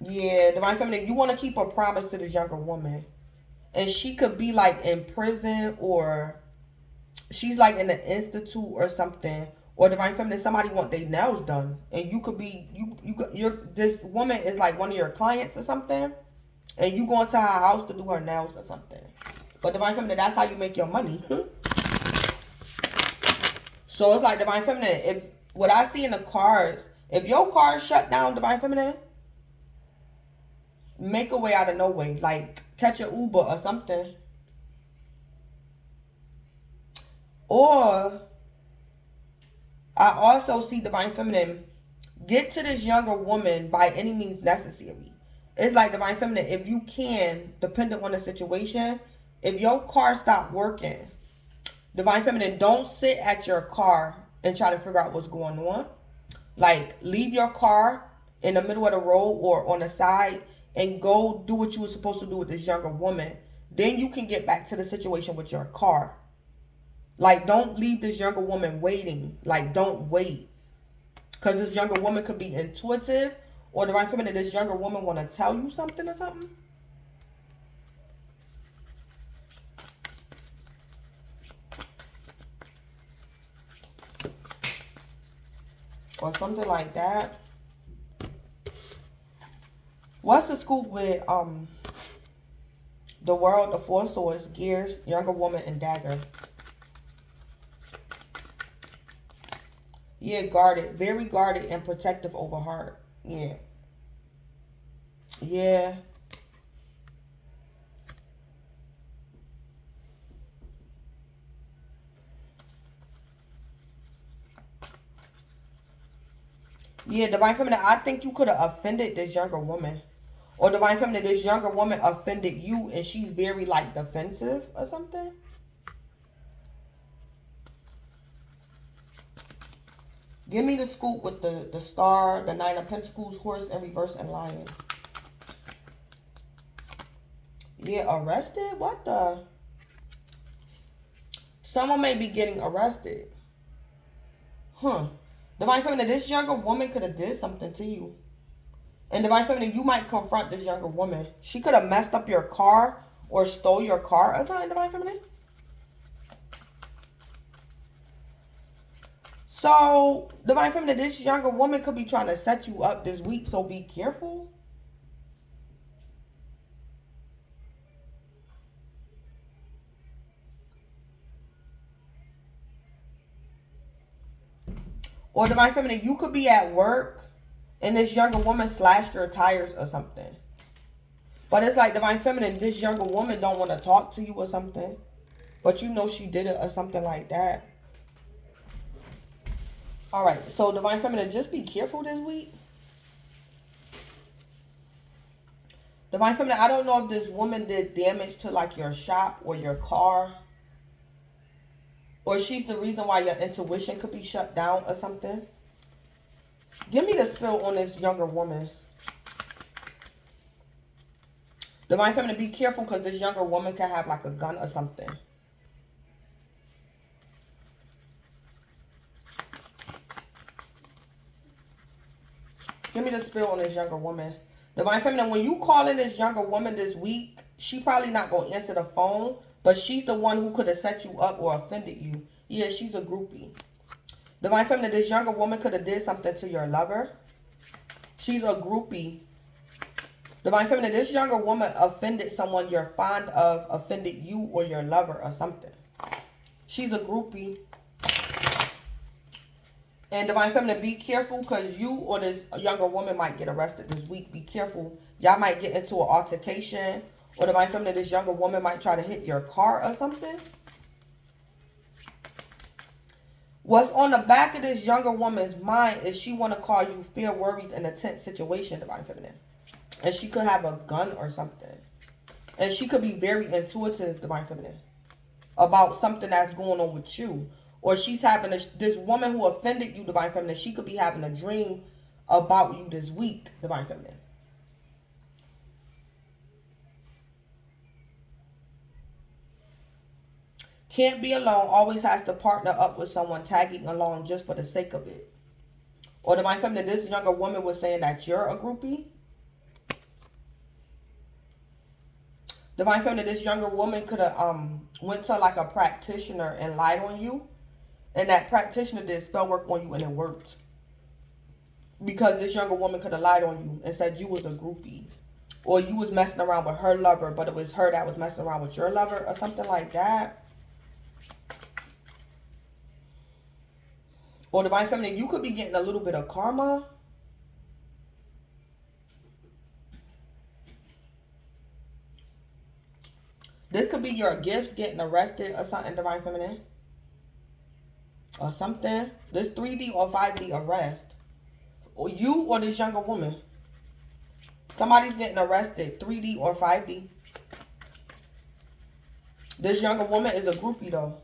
Yeah, Divine Feminine, you want to keep a promise to this younger woman. And she could be like in prison, or she's like in an institute or something. Or Divine Feminine, somebody want their nails done, and you could be this woman is like one of your clients or something, and you going to her house to do her nails or something. But Divine Feminine, that's how you make your money. So it's like Divine Feminine, if what I see in the cards, if your car is shut down, Divine Feminine, make a way out of no way, like catch an Uber or something. Or I also see Divine Feminine, get to this younger woman by any means necessary. It's like Divine Feminine, if you can, depending on the situation, if your car stopped working, Divine Feminine, don't sit at your car and try to figure out what's going on. Like, leave your car in the middle of the road or on the side and go do what you were supposed to do with this younger woman. Then you can get back to the situation with your car. Like, don't leave this younger woman waiting. Like, don't wait. Because this younger woman could be intuitive. Or Divine Feminine, this younger woman want to tell you something or something. Or something like that. What's the scoop with the world, the Four Swords, Gears, younger woman, and dagger? Yeah, guarded. Very guarded and protective over heart. Yeah. Yeah. Yeah, Divine Feminine, I think you could have offended this younger woman. Or Divine Feminine, this younger woman offended you and she's very, like, defensive or something. Give me the scoop with the star, the Nine of Pentacles, horse in reverse, and lion. Yeah, arrested? What the? Someone may be getting arrested. Huh. Divine Feminine, this younger woman could have did something to you. And Divine Feminine, you might confront this younger woman. She could have messed up your car or stole your car or something, Divine Feminine. So, Divine Feminine, this younger woman could be trying to set you up this week, so be careful. Or Divine Feminine, you could be at work and this younger woman slashed your tires or something. But it's like, Divine Feminine, this younger woman don't want to talk to you or something. But you know she did it or something like that. Alright, so Divine Feminine, just be careful this week. Divine Feminine, I don't know if this woman did damage to like your shop or your car. Or she's the reason why your intuition could be shut down or something. Give me the spill on this younger woman. Divine Feminine, be careful because this younger woman can have like a gun or something. Give me the spill on this younger woman. Divine Feminine, when you call in this younger woman this week, she probably not going to answer the phone, but she's the one who could have set you up or offended you. Yeah, she's a groupie. Divine Feminine, this younger woman could have did something to your lover. She's a groupie. Divine Feminine, this younger woman offended someone you're fond of, offended you or your lover or something. She's a groupie. And Divine Feminine, be careful because you or this younger woman might get arrested this week. Be careful. Y'all might get into an altercation. Or Divine Feminine, this younger woman might try to hit your car or something. What's on the back of this younger woman's mind is she want to cause you fear, worries, and a tense situation, Divine Feminine. And she could have a gun or something. And she could be very intuitive, Divine Feminine, about something that's going on with you. Or she's having this woman who offended you, Divine Feminine, she could be having a dream about you this week, Divine Feminine. Can't be alone, always has to partner up with someone, tagging along just for the sake of it. Or Divine Feminine, this younger woman was saying that you're a groupie. Divine Feminine, this younger woman could have went to like a practitioner and lied on you. And that practitioner did spell work on you and it worked. Because this younger woman could have lied on you and said you was a groupie. Or you was messing around with her lover, but it was her that was messing around with your lover or something like that. Or Divine Feminine, you could be getting a little bit of karma. This could be your gifts getting arrested or something, Divine Feminine. Or something. This 3D or 5D arrest. Or you or this younger woman. Somebody's getting arrested. 3D or 5D. This younger woman is a groupie though.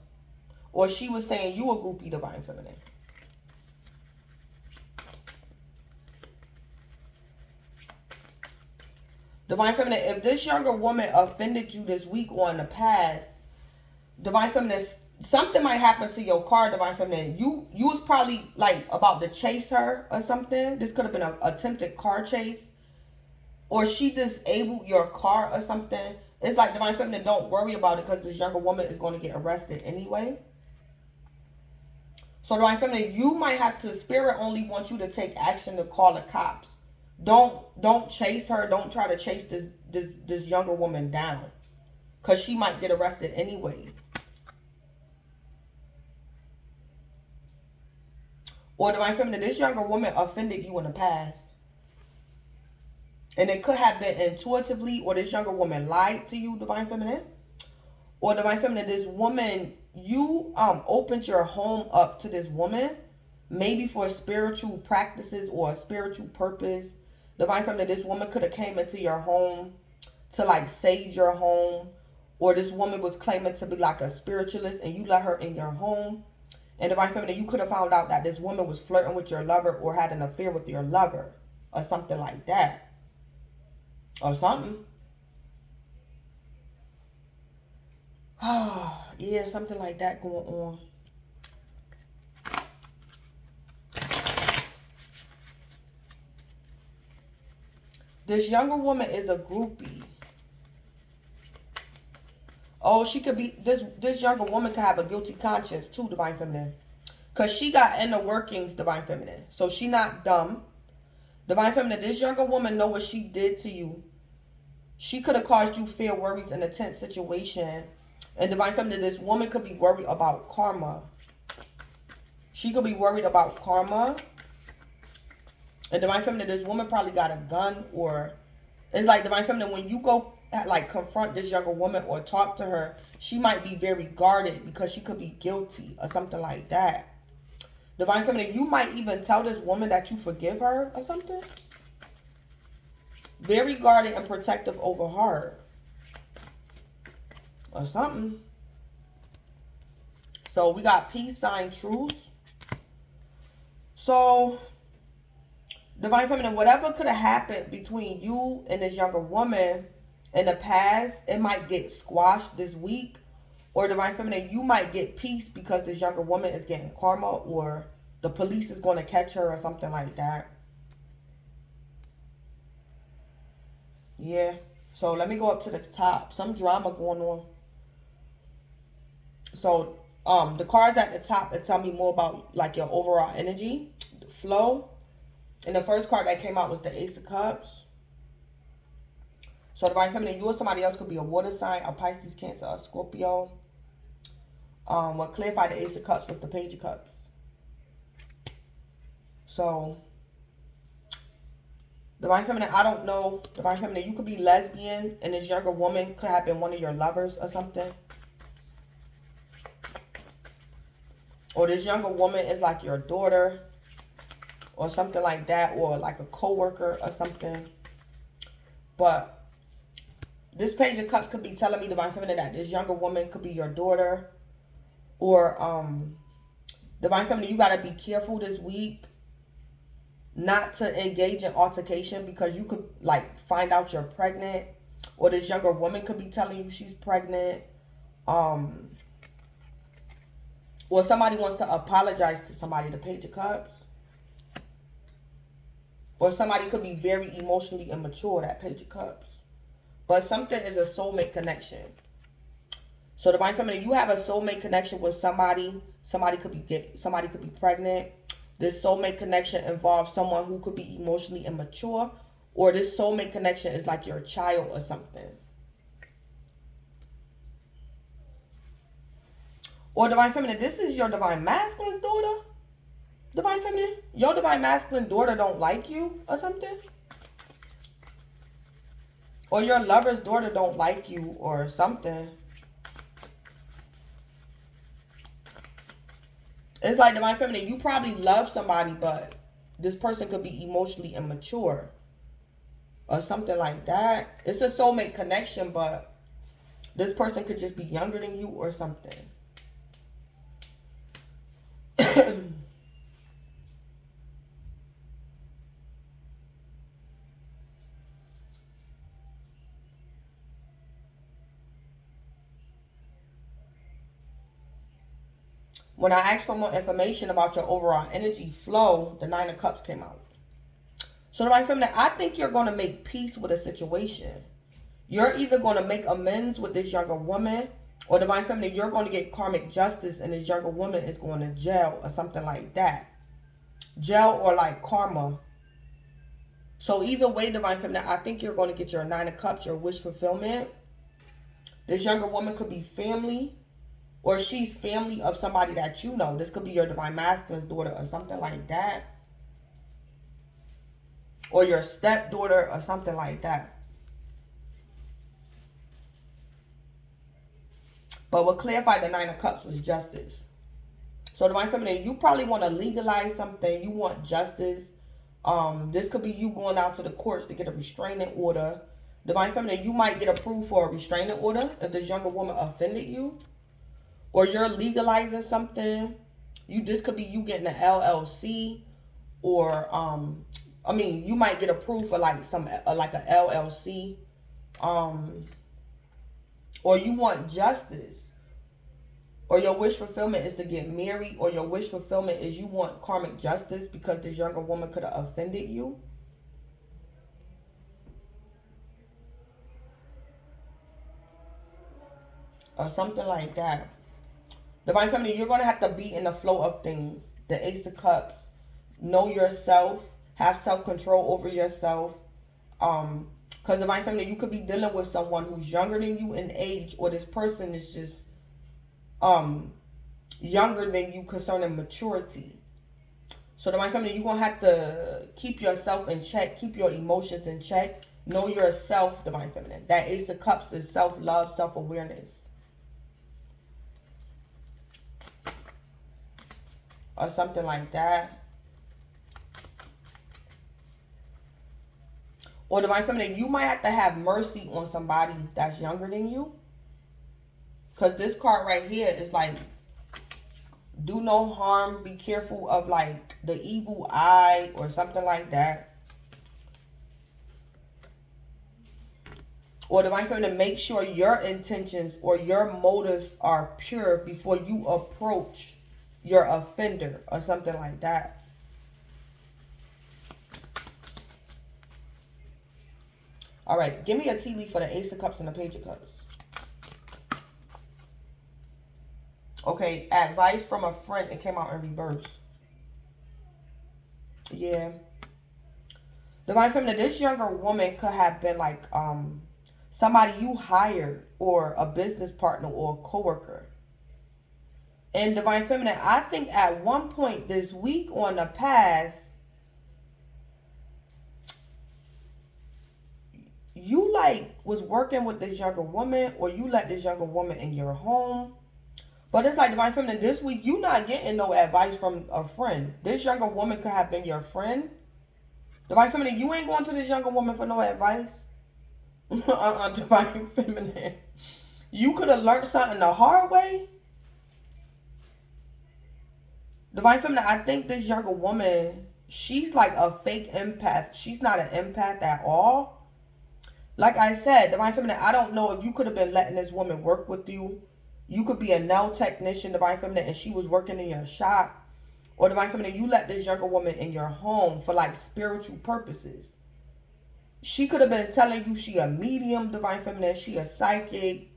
Or she was saying you a groupie, Divine Feminine. Divine Feminine, if this younger woman offended you this week or in the past, Divine Feminine, something might happen to your car, Divine Feminine. You was probably like about to chase her or something. This could have been an attempted car chase. Or she disabled your car or something. It's like, Divine Feminine, don't worry about it because this younger woman is going to get arrested anyway. So Divine Feminine, you might have to, Spirit only wants you to take action to call the cops. Don't chase her. Don't try to chase this younger woman down. Because she might get arrested anyway. Or Divine Feminine, this younger woman offended you in the past. And it could have been intuitively, or this younger woman lied to you, Divine Feminine. Or Divine Feminine, this woman, you opened your home up to this woman. Maybe for spiritual practices or a spiritual purpose. Divine Feminine, this woman could have came into your home to like sage your home. Or this woman was claiming to be like a spiritualist and you let her in your home. And Divine Feminine, you could have found out that this woman was flirting with your lover or had an affair with your lover. Or something like that. Or something. Yeah, something like that going on. This younger woman is a groupie. Oh, she could be, this younger woman could have a guilty conscience too, Divine Feminine. Because she got inner workings, Divine Feminine. So she not dumb. Divine Feminine, this younger woman know what she did to you. She could have caused you fear, worries, in a tense situation. And Divine Feminine, this woman could be worried about karma. She could be worried about karma. And Divine Feminine, this woman probably got a gun, or it's like Divine Feminine, when you go like confront this younger woman or talk to her, she might be very guarded because she could be guilty or something like that. Divine Feminine, you might even tell this woman that you forgive her or something. Very guarded and protective over her. Or something. So we got peace sign truth. So Divine Feminine, whatever could have happened between you and this younger woman in the past, it might get squashed this week. Or Divine Feminine, you might get peace because this younger woman is getting karma, or the police is going to catch her or something like that. Yeah. So let me go up to the top. Some drama going on. So the cards at the top, it tell me more about like your overall energy, the flow. And the first card that came out was the Ace of Cups. So Divine Feminine, you or somebody else could be a water sign, a Pisces, Cancer, or Scorpio. What clarified the Ace of Cups was the Page of Cups. So Divine Feminine, I don't know. Divine Feminine, you could be lesbian, and this younger woman could have been one of your lovers or something. Or this younger woman is like your daughter or something like that, or like a co-worker or something. But this Page of Cups could be telling me, Divine Feminine, that this younger woman could be your daughter. Or Divine Feminine, you got to be careful this week not to engage in altercation, because you could like find out you're pregnant, or this younger woman could be telling you she's pregnant. Or somebody wants to apologize to somebody, the Page of Cups. Or somebody could be very emotionally immature, that Page of Cups. But something is a soulmate connection. So Divine Feminine, you have a soulmate connection with somebody. Somebody could be pregnant. This soulmate connection involves someone who could be emotionally immature. Or this soulmate connection is like your child or something. Or Divine Feminine, this is your Divine Masculine's daughter. Divine Feminine, your Divine Masculine daughter don't like you or something. Or your lover's daughter don't like you or something. It's like Divine Feminine, you probably love somebody, but this person could be emotionally immature. Or something like that. It's a soulmate connection, but this person could just be younger than you or something. When I asked for more information about your overall energy flow, the Nine of Cups came out. So Divine Feminine, I think you're going to make peace with a situation. You're either going to make amends with this younger woman, or Divine Feminine, you're going to get karmic justice and this younger woman is going to jail or something like that. Jail or like karma. So either way, Divine Feminine, I think you're going to get your Nine of Cups, your wish fulfillment. This younger woman could be family, or she's family of somebody that you know. This could be your Divine Masculine's daughter or something like that. Or your stepdaughter or something like that. But what clarified the Nine of Cups was justice. So Divine Feminine, you probably want to legalize something. You want justice. This could be you going out to the courts to get a restraining order. Divine Feminine, you might get approved for a restraining order if this younger woman offended you. Or you're legalizing something. This could be you getting an LLC. Or, you might get approved for like like a LLC. Or you want justice. Or your wish fulfillment is to get married, or your wish fulfillment is you want karmic justice because this younger woman could have offended you. Or something like that. Divine Feminine, you're going to have to be in the flow of things. The Ace of Cups. Know yourself. Have self-control over yourself. Because Divine Feminine, you could be dealing with someone who's younger than you in age, or this person is just younger than you concerning maturity. So Divine Feminine, you're going to have to keep yourself in check. Keep your emotions in check. Know yourself, Divine Feminine. That Ace of Cups is self-love, self-awareness. Or something like that. Or Divine Feminine, you might have to have mercy on somebody that's younger than you. Because this card right here is like, do no harm. Be careful of like the evil eye or something like that. Or Divine Feminine, make sure your intentions or your motives are pure before you approach your offender or something like that. All right, give me a tea leaf for the Ace of Cups and the Page of Cups. Okay, advice from a friend. It came out in reverse. Yeah. Divine Feminine, this younger woman could have been like somebody you hired, or a business partner, or a coworker. And Divine Feminine, I think at one point this week on the past, you like was working with this younger woman, or you let this younger woman in your home. But it's like Divine Feminine, this week you not getting no advice from a friend. This younger woman could have been your friend. Divine Feminine, you ain't going to this younger woman for no advice. Divine Feminine. You could have learned something the hard way. Divine Feminine, I think this younger woman, she's like a fake empath. She's not an empath at all. Like I said, Divine Feminine, I don't know if you could have been letting this woman work with you. You could be a nail technician, Divine Feminine, and she was working in your shop. Or Divine Feminine, you let this younger woman in your home for like spiritual purposes. She could have been telling you she a medium, Divine Feminine. She a psychic.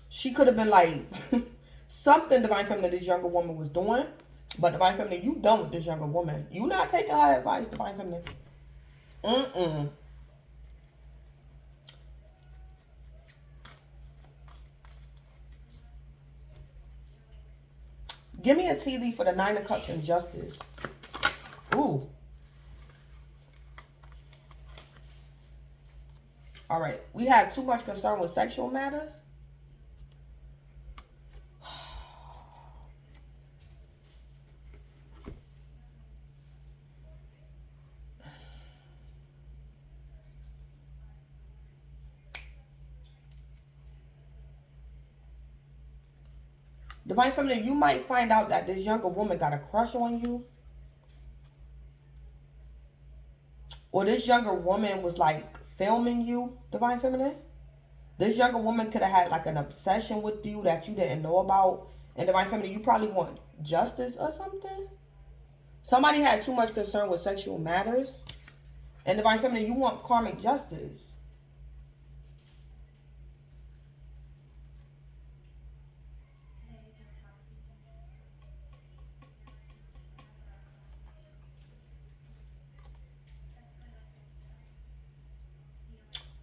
She could have been like something, Divine Feminine, this younger woman was doing. But Divine Feminine, you done with this younger woman. You not taking her advice, Divine Feminine. Give me a tea leaf for the Nine of Cups and Justice. Ooh. All right. We have too much concern with sexual matters. Divine Feminine, you might find out that this younger woman got a crush on you. Or this younger woman was like filming you, Divine Feminine. This younger woman could have had like an obsession with you that you didn't know about. And Divine Feminine, you probably want justice or something. Somebody had too much concern with sexual matters. And Divine Feminine, you want karmic justice.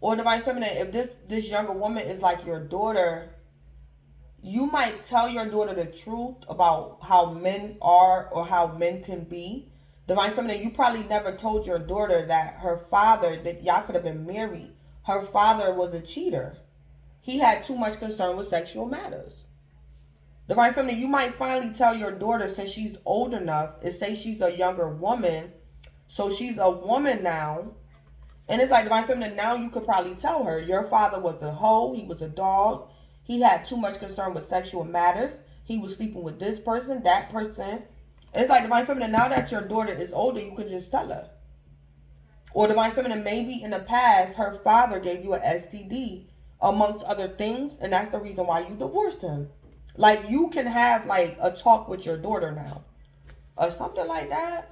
Or Divine Feminine, if this younger woman is like your daughter, you might tell your daughter the truth about how men are or how men can be. Divine Feminine, you probably never told your daughter that her father, that y'all could have been married, her father was a cheater. He had too much concern with sexual matters. Divine Feminine, you might finally tell your daughter, since she's old enough, and say she's a younger woman, so she's a woman now. And it's like, Divine Feminine, now you could probably tell her, your father was a hoe, he was a dog, he had too much concern with sexual matters, he was sleeping with this person, that person. It's like, Divine Feminine, now that your daughter is older, you could just tell her. Or Divine Feminine, maybe in the past, her father gave you an STD, amongst other things, and that's the reason why you divorced him. Like, you can have, like, a talk with your daughter now. Or something like that.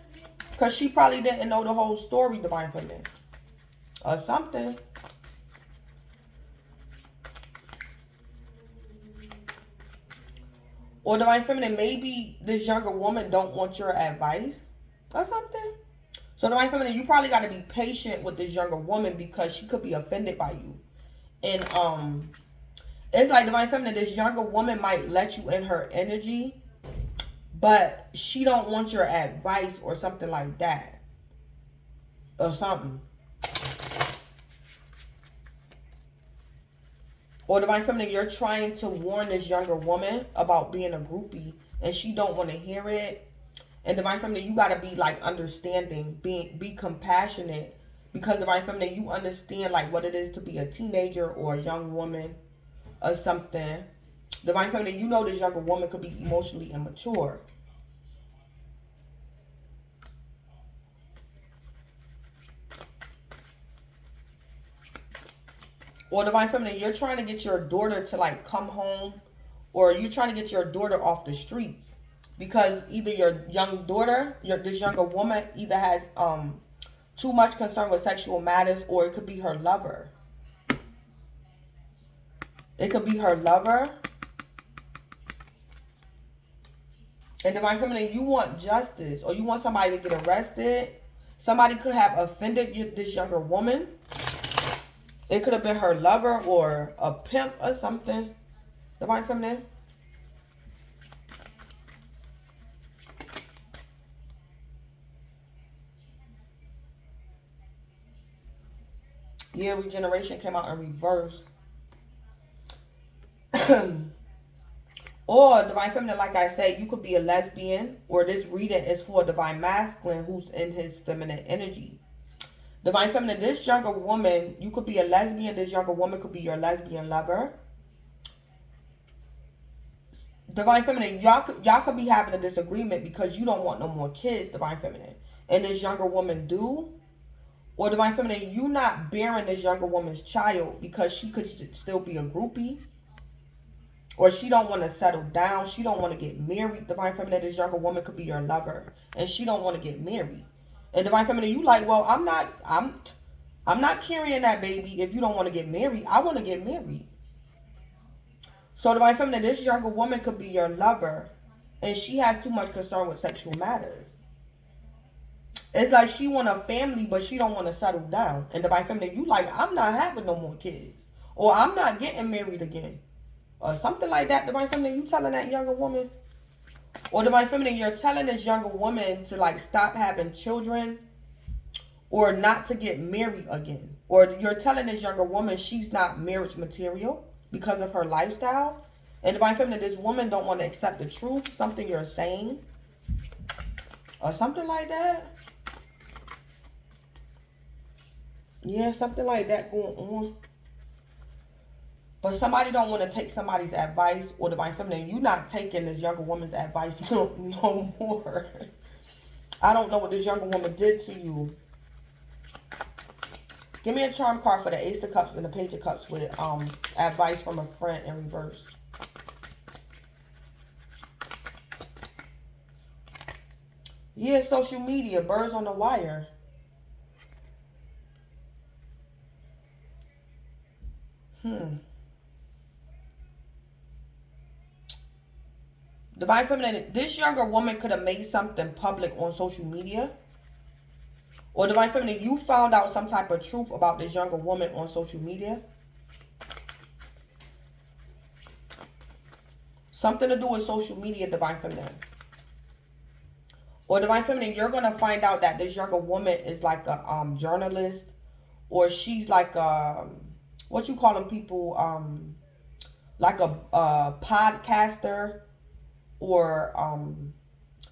Because she probably didn't know the whole story, Divine Feminine. Or something. Or Divine Feminine, maybe this younger woman don't want your advice. Or something. So Divine Feminine, you probably got to be patient with this younger woman because she could be offended by you. And it's like Divine Feminine, this younger woman might let you in her energy, but she don't want your advice or something like that. Or something. Or Divine Feminine, you're trying to warn this younger woman about being a groupie and she don't want to hear it. And Divine Feminine, you got to be like understanding, be compassionate. Because Divine Feminine, you understand like what it is to be a teenager or a young woman or something. Divine Feminine, you know this younger woman could be emotionally immature. Or Divine Feminine, you're trying to get your daughter to like come home, or you're trying to get your daughter off the streets. Because either your young daughter, this younger woman either has too much concern with sexual matters, or it could be her lover. It could be her lover. And Divine Feminine, you want justice, or you want somebody to get arrested. Somebody could have offended this younger woman. It could have been her lover or a pimp or something. Divine Feminine. Yeah, regeneration came out in reverse. Or Divine Feminine, like I said, you could be a lesbian, or this reading is for a Divine Masculine who's in his feminine energy. Divine Feminine, this younger woman, you could be a lesbian. This younger woman could be your lesbian lover. Divine Feminine, y'all could be having a disagreement because you don't want no more kids, Divine Feminine. And this younger woman do. Or Divine Feminine, you not bearing this younger woman's child because she could still be a groupie. Or she don't want to settle down. She don't want to get married. Divine Feminine, this younger woman could be your lover. And she don't want to get married. And Divine Feminine, you like, well, I'm not carrying that baby if you don't want to get married. I want to get married. So Divine Feminine, this younger woman could be your lover. And she has too much concern with sexual matters. It's like she want a family, but she don't want to settle down. And Divine Feminine, you like, I'm not having no more kids. Or I'm not getting married again. Or something like that, Divine Feminine, you telling that younger woman. Or Divine Feminine, you're telling this younger woman to like stop having children. Or not to get married again. Or you're telling this younger woman she's not marriage material because of her lifestyle. And Divine Feminine, this woman don't want to accept the truth. Something you're saying. Or something like that. Yeah, something like that going on. But somebody don't want to take somebody's advice, or Divine Feminine, you not taking this younger woman's advice no more. I don't know what this younger woman did to you. Give me a charm card for the Ace of Cups and the Page of Cups with advice from a friend in reverse. Yeah, social media, birds on the wire. Divine Feminine, this younger woman could have made something public on social media. Or Divine Feminine, you found out some type of truth about this younger woman on social media. Something to do with social media, Divine Feminine. Or Divine Feminine, you're going to find out that this younger woman is like a journalist. Or she's like a, what you call them people, like a podcaster. Or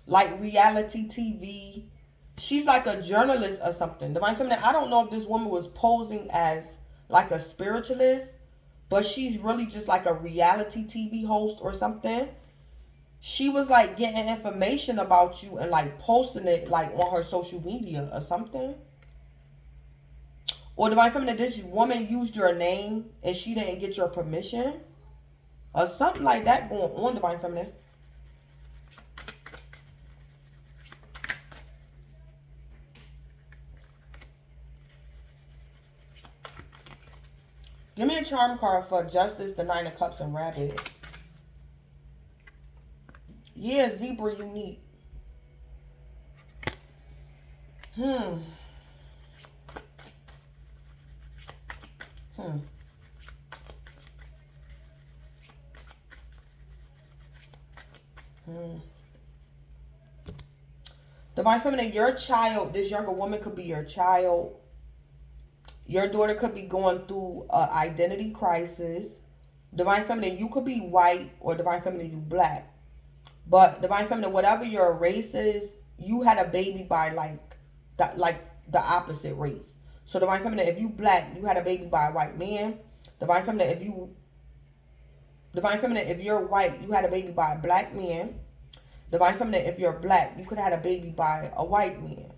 like reality TV. She's like a journalist or something. Divine Feminine, I don't know if this woman was posing as like a spiritualist, but she's really just like a reality TV host or something. She was like getting information about you and like posting it like on her social media or something. Or Divine Feminine, this woman used your name and she didn't get your permission. Or something like that going on, Divine Feminine. Give me a charm card for Justice, the Nine of Cups, and Rabbit. Yeah, Zebra unique. Hmm. Divine Feminine, your child, this younger woman could be your child. Your daughter could be going through an identity crisis. Divine Feminine, you could be white, or Divine Feminine, you black. But Divine Feminine, whatever your race is, you had a baby by the opposite race. So Divine Feminine, if you black, you had a baby by a white man. Divine Feminine, if you're white, you had a baby by a black man. Divine Feminine, if you're black, you could have had a baby by a white man.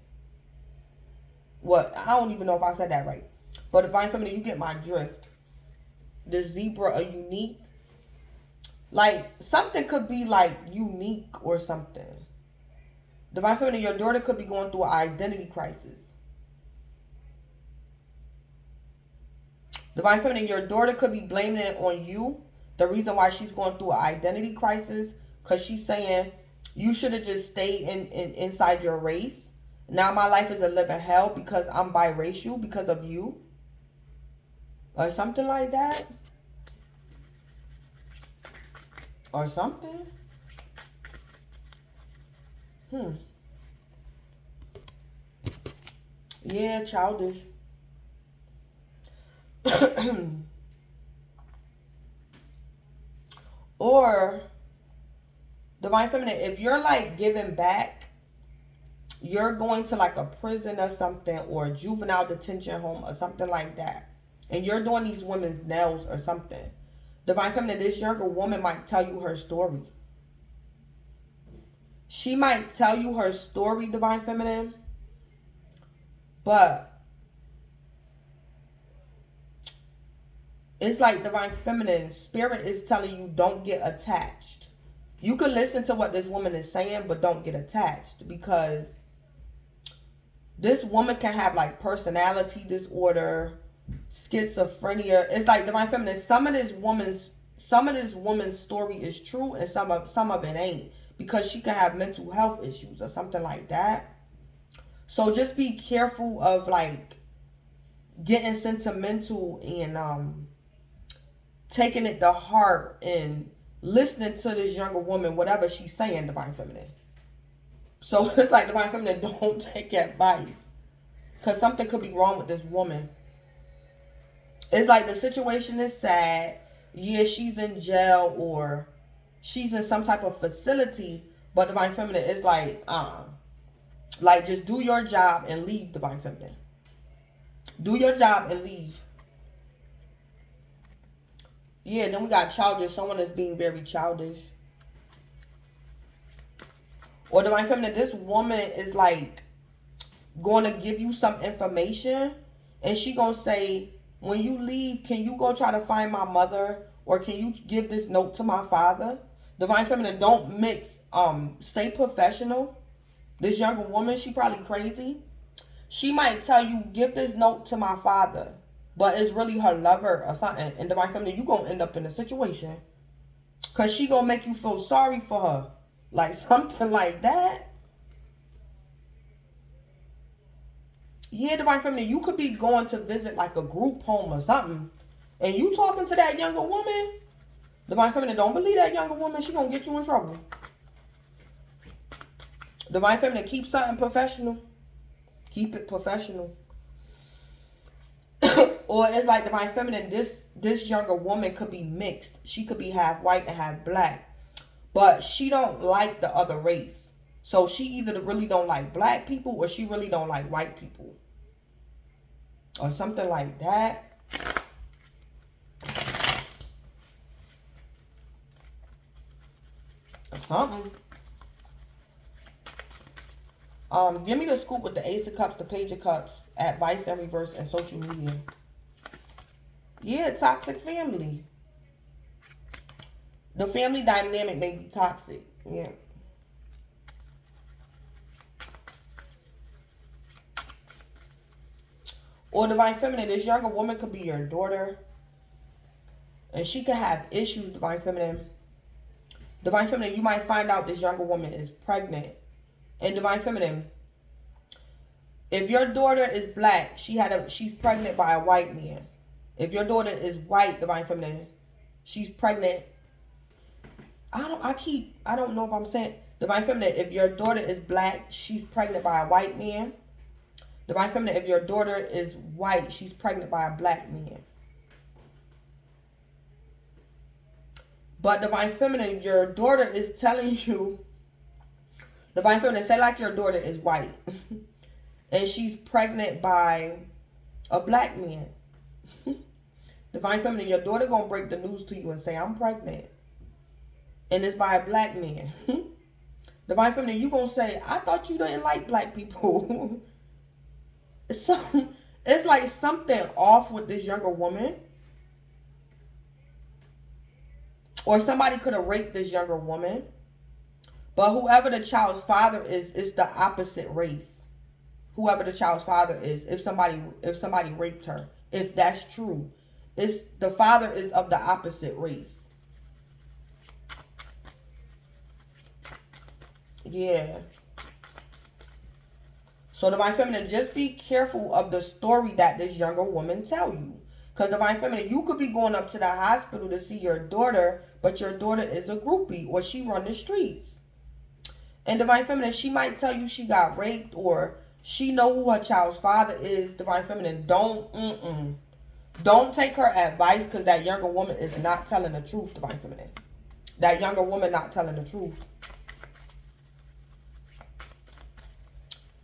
What? I don't even know if I said that right. But Divine Feminine, you get my drift. The zebra, a unique. Like, something could be, like, unique or something. Divine Feminine, your daughter could be going through an identity crisis. Divine Feminine, your daughter could be blaming it on you. The reason why she's going through an identity crisis, because she's saying, you should have just stayed inside your race. Now my life is a living hell because I'm biracial because of you. Or something like that. Or something. Yeah, childish. Or, Divine Feminine, if you're like giving back, you're going to like a prison or something, or a juvenile detention home or something like that, and you're doing these women's nails or something. Divine Feminine, this younger woman might tell you her story. She might tell you her story, Divine Feminine, but it's like Divine Feminine, Spirit is telling you don't get attached. You can listen to what this woman is saying, but don't get attached, because this woman can have like personality disorder, schizophrenia. It's like Divine Feminine, some of this woman's story is true and some of it ain't, because she can have mental health issues or something like that. So just be careful of like getting sentimental and taking it to heart and listening to this younger woman, whatever she's saying, Divine Feminine. So it's like, Divine Feminine, don't take advice, because something could be wrong with this woman. It's like the situation is sad. Yeah, she's in jail or she's in some type of facility, but Divine Feminine is like just do your job and leave, Divine Feminine. Do your job and leave. Yeah, then we got childish. Someone is being very childish. Or Divine Feminine, this woman is like going to give you some information, and she going to say, when you leave, can you go try to find my mother, or can you give this note to my father? Divine Feminine, don't mix. Stay professional. This younger woman, she probably crazy. She might tell you, give this note to my father, but it's really her lover or something. And Divine Feminine, you going to end up in a situation, because she going to make you feel sorry for her. Like something like that. Yeah, Divine Feminine, you could be going to visit like a group home or something, and you talking to that younger woman. Divine Feminine, don't believe that younger woman. She gonna get you in trouble. Divine Feminine, keep something professional. Keep it professional. Or it's like Divine Feminine, this younger woman could be mixed. She could be half white and half black, but she don't like the other race. So she either really don't like black people, or she really don't like white people, or something like that. Or something. Give me the scoop with the Ace of Cups, the Page of Cups, advice and reverse, and social media. Yeah, toxic family. The family dynamic may be toxic. Yeah. Or Divine Feminine, this younger woman could be your daughter. And she could have issues, Divine Feminine. Divine Feminine, you might find out this younger woman is pregnant. And Divine Feminine, if your daughter is black, she's pregnant by a white man. If your daughter is white, Divine Feminine, she's pregnant. I don't know if I'm saying Divine Feminine, if your daughter is black, she's pregnant by a white man. Divine Feminine, if your daughter is white, she's pregnant by a black man. But Divine Feminine, your daughter is telling you, Divine Feminine, say like your daughter is white and she's pregnant by a black man. Divine Feminine, your daughter gonna break the news to you and say, I'm pregnant. And it's by a black man. Divine Feminine, you gonna say, I thought you didn't like black people. It's like something off with this younger woman. Or somebody could have raped this younger woman. But whoever the child's father is the opposite race. Whoever the child's father is, if somebody raped her, if that's true, the father is of the opposite race. Yeah. So Divine Feminine, just be careful of the story that this younger woman tell you. Because Divine Feminine, you could be going up to the hospital to see your daughter, but your daughter is a groupie or she run the streets. And Divine Feminine, she might tell you she got raped or she know who her child's father is. Divine Feminine, don't take her advice, because that younger woman is not telling the truth, Divine Feminine. That younger woman not telling the truth.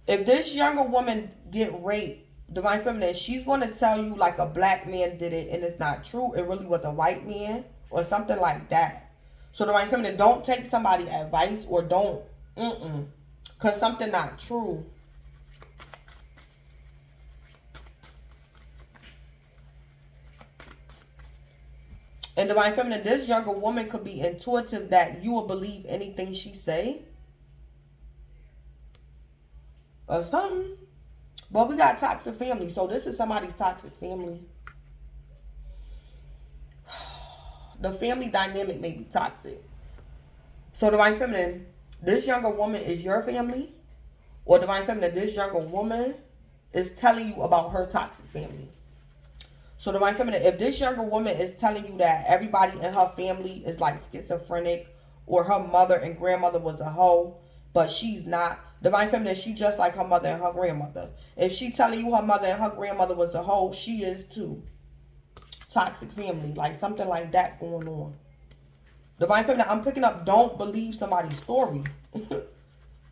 If this younger woman get raped, Divine Feminine, she's going to tell you like a black man did it and it's not true. It really was a white man or something like that. So Divine Feminine, don't take somebody's advice or don't, because something not true. And Divine Feminine, this younger woman could be intuitive that you will believe anything she say. Or something. But we got toxic family. So this is somebody's toxic family. The family dynamic may be toxic. So Divine Feminine, this younger woman is your family. Or Divine Feminine, this younger woman is telling you about her toxic family. So Divine Feminine, if this younger woman is telling you that everybody in her family is like schizophrenic, or her mother and grandmother was a hoe, but she's not. Divine Feminine, she just like her mother and her grandmother. If she telling you her mother and her grandmother was a hoe, she is too. Toxic family, like something like that going on. Divine Feminine, I'm picking up, don't believe somebody's story.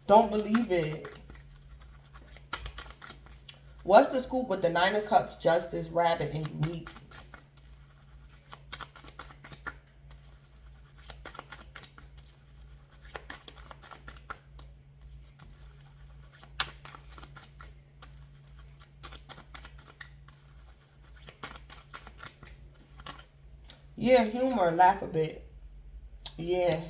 Don't believe it. What's the scoop with the Nine of Cups, Justice, Rabbit, and Unique? Yeah, humor, laugh a bit. Yeah.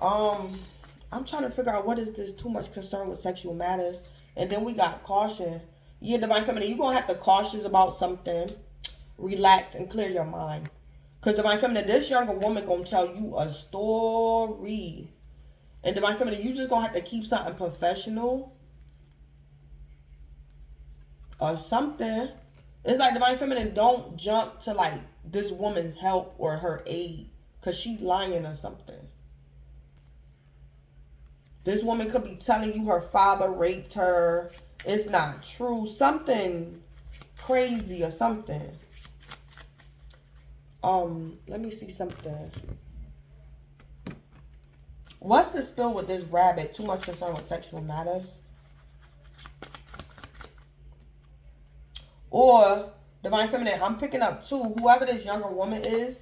I'm trying to figure out what is this too much concern with sexual matters. And then we got caution. Yeah, Divine Feminine, you're going to have to cautious about something. Relax and clear your mind. Because Divine Feminine, this younger woman going to tell you a story. And Divine Feminine, you just going to have to keep something professional. Or something. It's like Divine Feminine, don't jump to like this woman's help or her aid. Because she's lying or something. This woman could be telling you her father raped her. It's not true. Something crazy or something. Let me see something. What's the spill with this rabbit? Too much concern with sexual matters. Or, Divine Feminine, I'm picking up too, whoever this younger woman is,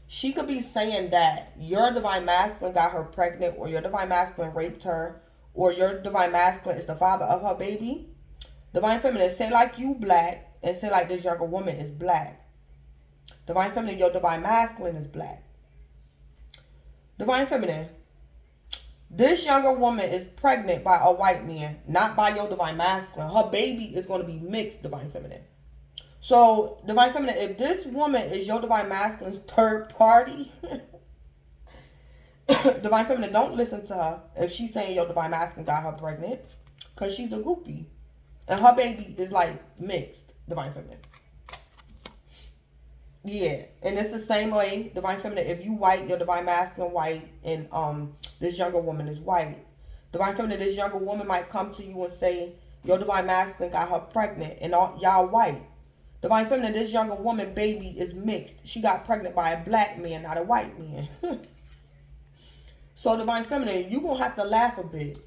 she could be saying that your Divine Masculine got her pregnant, or your Divine Masculine raped her, or your Divine Masculine is the father of her baby. Divine Feminine, say like you black, and say like this younger woman is black. Divine Feminine, your Divine Masculine is black. Divine Feminine, this younger woman is pregnant by a white man, not by your Divine Masculine. Her baby is going to be mixed, Divine Feminine. So, Divine Feminine, if this woman is your Divine Masculine's third party, Divine Feminine, don't listen to her if she's saying your Divine Masculine got her pregnant, because she's a groupie. And her baby is like mixed, Divine Feminine. Yeah, and it's the same way, Divine Feminine, if you white, your Divine Masculine white, and this younger woman is white. Divine Feminine, this younger woman might come to you and say, your Divine Masculine got her pregnant, and y'all white. Divine Feminine, this younger woman baby is mixed. She got pregnant by a black man, not a white man. So, Divine Feminine, you're going to have to laugh a bit.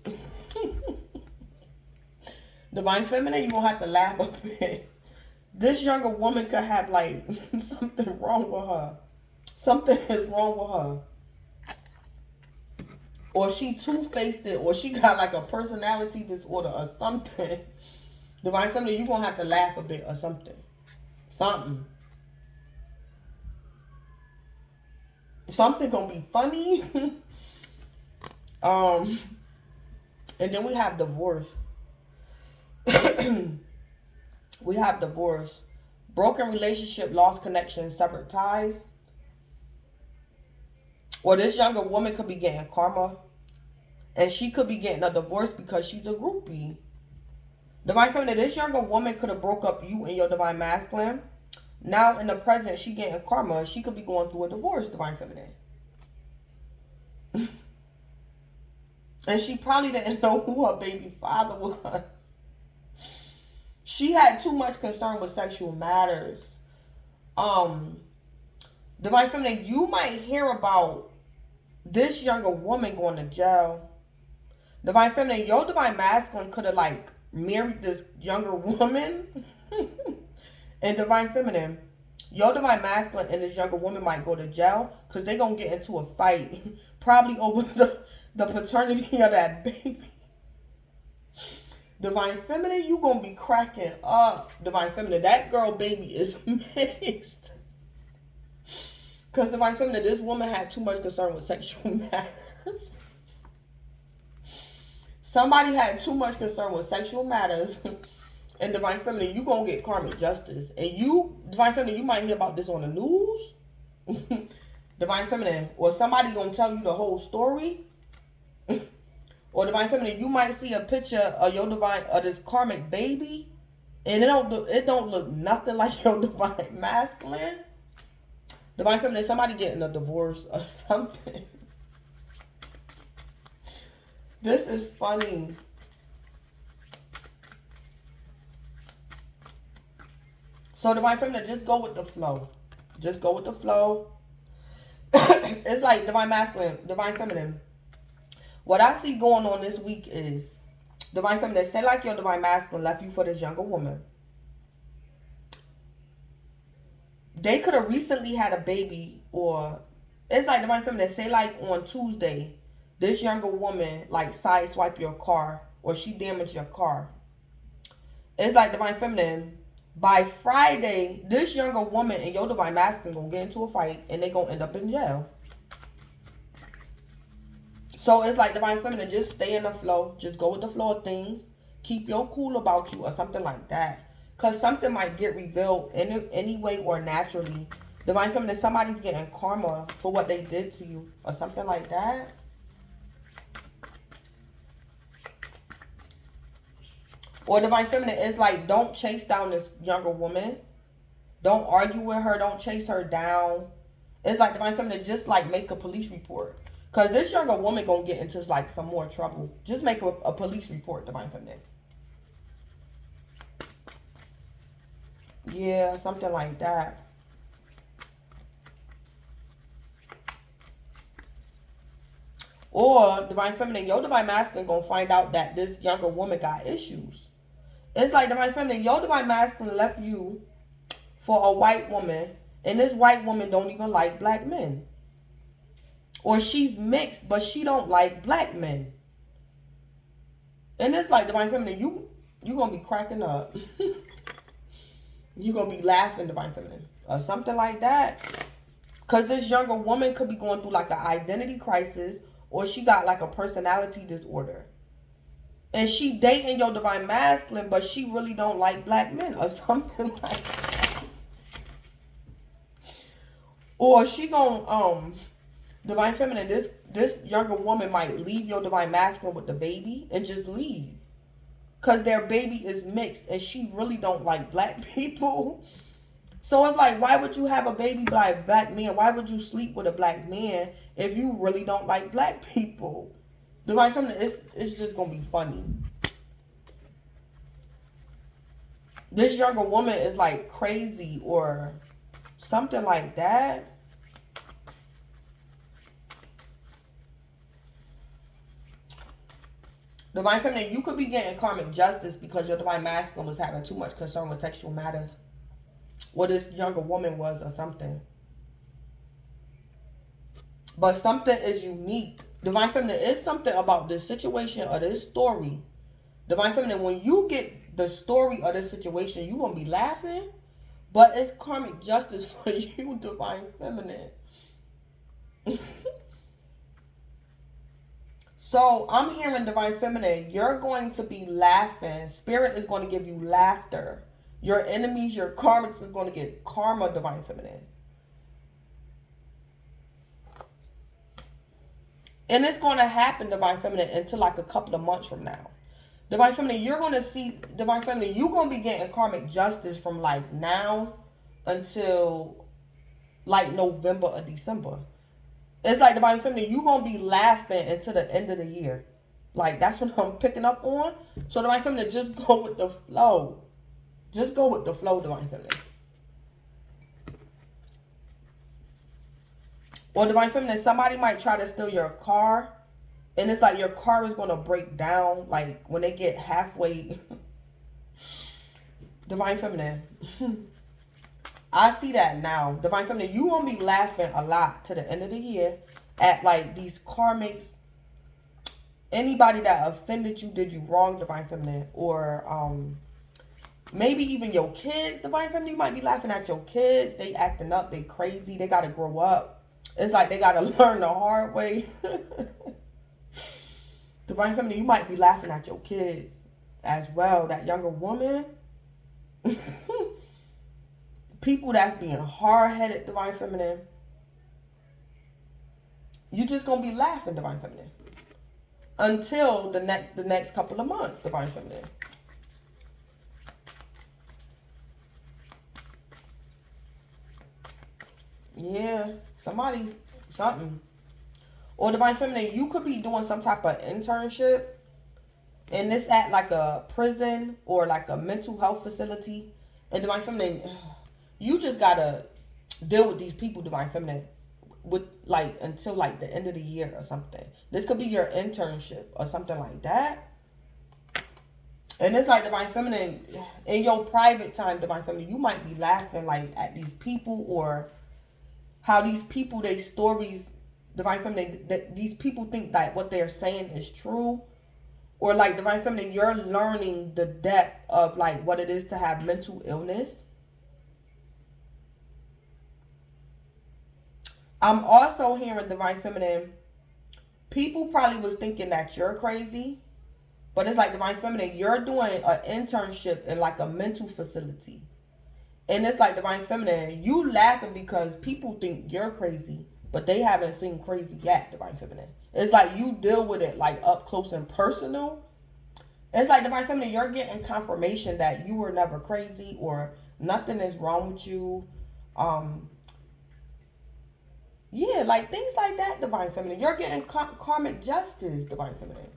Divine Feminine, you're going to have to laugh a bit. This younger woman could have, like, something wrong with her. Something is wrong with her. Or she two-faced it, or she got, like, a personality disorder or something. Divine Feminine, you're going to have to laugh a bit or something. Something going to be funny. And then we have divorce. We have divorce. Broken relationship, lost connection, severed ties. Or this younger woman could be getting karma. And she could be getting a divorce because she's a groupie. Divine Feminine, this younger woman could have broke up you and your Divine Masculine. Now in the present, she getting karma. She could be going through a divorce, Divine Feminine. And she probably didn't know who her baby father was. She had too much concern with sexual matters. Divine Feminine, you might hear about this younger woman going to jail. Divine Feminine, your Divine Masculine could have like married this younger woman. And Divine Feminine, your Divine Masculine and this younger woman might go to jail because they're going to get into a fight. Probably over the paternity of that baby. Divine Feminine, you going to be cracking up. Divine Feminine, that girl baby is mixed. Because Divine Feminine, this woman had too much concern with sexual matters. Somebody had too much concern with sexual matters. And Divine Feminine, you going to get karmic justice. And you, Divine Feminine, you might hear about this on the news. Divine Feminine, or somebody going to tell you the whole story. Or Divine Feminine, you might see a picture of your divine, of this karmic baby, and it don't look nothing like your Divine Masculine. Divine Feminine, somebody getting a divorce or something. This is funny. So Divine Feminine, just go with the flow. Just go with the flow. It's like Divine Masculine, Divine Feminine. What I see going on this week is Divine Feminine, say like your Divine Masculine left you for this younger woman. They could have recently had a baby, or it's like Divine Feminine, say like on Tuesday, this younger woman like sideswipe your car, or she damaged your car. It's like Divine Feminine, by Friday, this younger woman and your Divine Masculine gonna get into a fight and they gonna end up in jail. So it's like Divine Feminine, just stay in the flow. Just go with the flow of things. Keep your cool about you or something like that. Because something might get revealed in any way or naturally. Divine Feminine, somebody's getting karma for what they did to you or something like that. Or Divine Feminine is like, don't chase down this younger woman. Don't argue with her. Don't chase her down. It's like Divine Feminine, just like make a police report. Because this younger woman going to get into like some more trouble. Just make a police report, Divine Feminine. Yeah, something like that. Or Divine Feminine, your Divine Masculine going to find out that this younger woman got issues. It's like Divine Feminine, your Divine Masculine left you for a white woman. And this white woman don't even like black men. Or she's mixed, but she don't like black men. And it's like Divine Feminine, you going to be cracking up. You're going to be laughing, Divine Feminine. Or something like that. Because this younger woman could be going through like an identity crisis. Or she got like a personality disorder. And she dating your Divine Masculine, but she really don't like black men. Or something like that. Or she gonna, Divine Feminine, this younger woman might leave your Divine Masculine with the baby and just leave. Because their baby is mixed and she really don't like black people. So it's like, why would you have a baby by a black man? Why would you sleep with a black man if you really don't like black people? Divine Feminine, it's just going to be funny. This younger woman is like crazy or something like that. Divine Feminine, you could be getting karmic justice because your Divine Masculine was having too much concern with sexual matters. Or this younger woman was or something. But something is unique. Divine Feminine, is something about this situation or this story. Divine Feminine, when you get the story of this situation, you're going to be laughing. But it's karmic justice for you, Divine Feminine. So, I'm hearing, Divine Feminine, you're going to be laughing. Spirit is going to give you laughter. Your enemies, your karmics is going to get karma, Divine Feminine. And it's going to happen, Divine Feminine, until like a couple of months from now. Divine Feminine, you're going to see, Divine Feminine, you're going to be getting karmic justice from like now until like November or December. It's like, Divine Feminine, you're going to be laughing until the end of the year. Like, that's what I'm picking up on. So, Divine Feminine, just go with the flow. Just go with the flow, Divine Feminine. Or, Divine Feminine, somebody might try to steal your car. And it's like your car is going to break down. Like, when they get halfway. Divine Feminine. I see that now. Divine Feminine, you going to be laughing a lot to the end of the year at like these karmics. Anybody that offended you, did you wrong, Divine Feminine. Or maybe even your kids, Divine Feminine. You might be laughing at your kids. They acting up. They crazy. They got to grow up. It's like they got to learn the hard way. Divine Feminine, you might be laughing at your kids as well. That younger woman. People that's being hard-headed, Divine Feminine. You just going to be laughing, Divine Feminine. Until the next couple of months, Divine Feminine. Yeah, something. Or Divine Feminine, you could be doing some type of internship. And this at like a prison or like a mental health facility. And Divine Feminine, you just gotta deal with these people, Divine Feminine, with like until like the end of the year or something. This could be your internship or something like that. And it's like, Divine Feminine, in your private time, Divine Feminine, you might be laughing like at these people or how these people, their stories, Divine Feminine, that these people think that what they're saying is true. Or like, Divine Feminine, you're learning the depth of like what it is to have mental illness. I'm also hearing, Divine Feminine, people probably was thinking that you're crazy. But it's like, Divine Feminine, you're doing an internship in like a mental facility. And it's like, Divine Feminine, you laughing because people think you're crazy. But they haven't seen crazy yet, Divine Feminine. It's like you deal with it like up close and personal. It's like, Divine Feminine, you're getting confirmation that you were never crazy or nothing is wrong with you. Yeah, like things like that, Divine Feminine. You're getting karmic justice, Divine Feminine.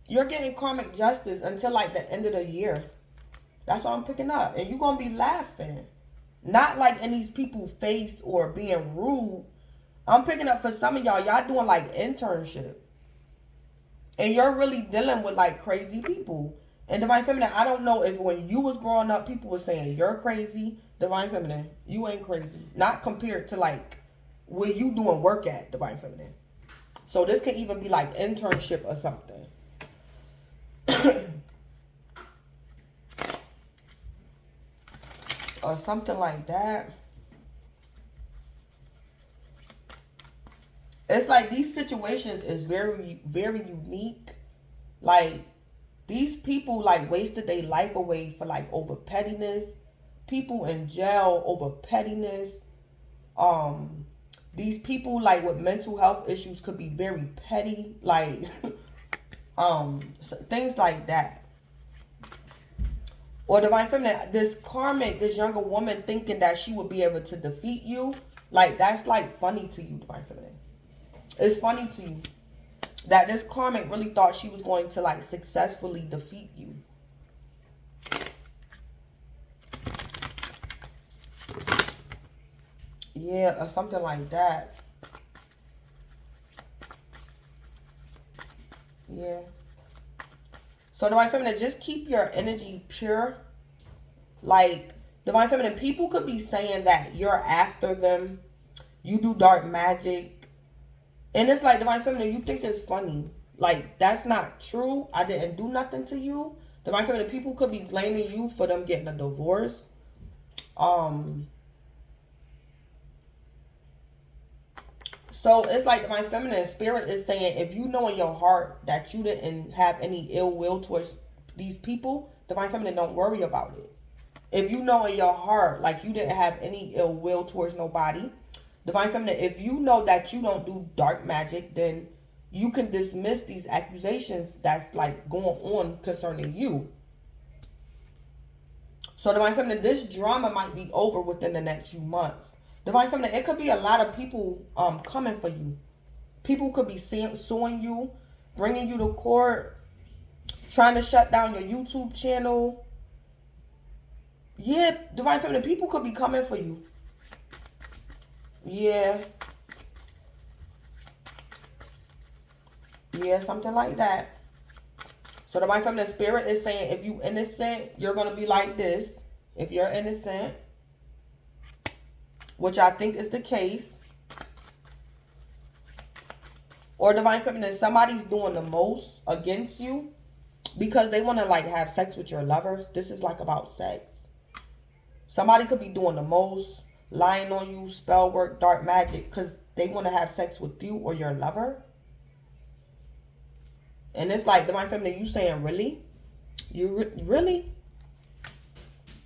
You're getting karmic justice until like the end of the year. That's all I'm picking up. And you're going to be laughing. Not like in these people's face or being rude. I'm picking up for some of y'all doing like internship. And you're really dealing with like crazy people. And Divine Feminine, I don't know if when you was growing up, people were saying you're crazy. Divine Feminine, you ain't crazy. Not compared to like where you doing work at, Divine Feminine. So this could even be like internship or something. or something like that. It's like these situations is very, very unique. Like, these people like wasted their life away for like over pettiness. People in jail over pettiness. These people like with mental health issues could be very petty. Like, things like that. Or divine feminine, this karmic, this younger woman thinking that she would be able to defeat you. Like, that's like funny to you, divine feminine. It's funny to you that this karmic really thought she was going to like successfully defeat you. Yeah, or something like that. Yeah. So divine feminine, just keep your energy pure. Like, divine feminine, people could be saying that you're after them. You do dark magic. And it's like, divine feminine, you think it's funny. Like, that's not true. I didn't do nothing to you. Divine feminine, people could be blaming you for them getting a divorce. So it's like divine feminine, spirit is saying, if you know in your heart that you didn't have any ill will towards these people, divine feminine, don't worry about it. If you know in your heart like you didn't have any ill will towards nobody, divine feminine, if you know that you don't do dark magic, then you can dismiss these accusations that's like going on concerning you. So divine feminine, this drama might be over within the next few months. Divine feminine, it could be a lot of people coming for you. People could be suing you, bringing you to court, trying to shut down your YouTube channel. Yeah, divine feminine, people could be coming for you. Yeah. Yeah, something like that. So divine feminine, spirit is saying, if you innocent, you're going to be like this. If you're innocent, which I think is the case. Or divine feminine, somebody's doing the most against you because they want to like have sex with your lover. This is like about sex. Somebody could be doing the most, lying on you, spell work, dark magic, because they want to have sex with you or your lover. And it's like, divine feminine, you saying, really? Really?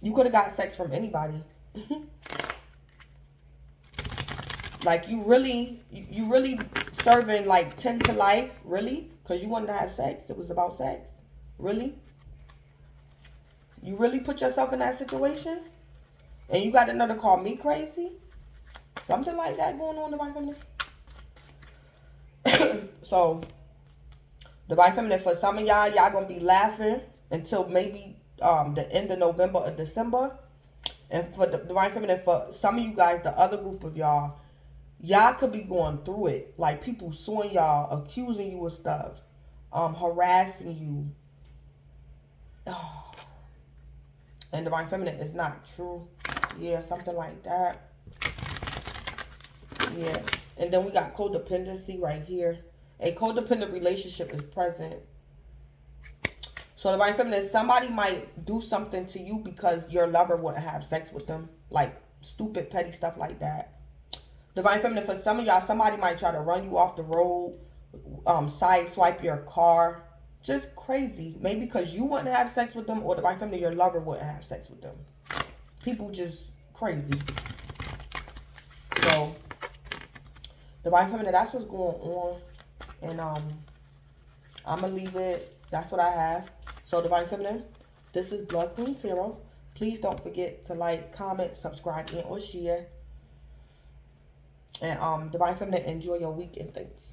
You could have got sex from anybody. Like, you really serving like 10 to life? Really? Because you wanted to have sex? It was about sex? Really? You really put yourself in that situation? And you got another call me crazy? Something like that going on, divine feminine. So, divine feminine, for some of y'all going to be laughing until maybe the end of November or December. And for the divine feminine, for some of you guys, the other group of y'all could be going through it. Like, people suing y'all, accusing you of stuff, harassing you. And divine feminine is not true. Yeah, something like that. Yeah. And then we got codependency right here. A codependent relationship is present. So divine feminine, somebody might do something to you because your lover wouldn't have sex with them. Like, stupid, petty stuff like that. Divine feminine, for some of y'all, somebody might try to run you off the road, side swipe your car. Just crazy. Maybe because you wouldn't have sex with them, or divine feminine, your lover wouldn't have sex with them. People just crazy. So, divine feminine, that's what's going on. And I'm going to leave it. That's what I have. So, divine feminine, this is Blood Queen Tarot. Please don't forget to like, comment, subscribe, and or share. And divine feminine, enjoy your weekend. Thanks.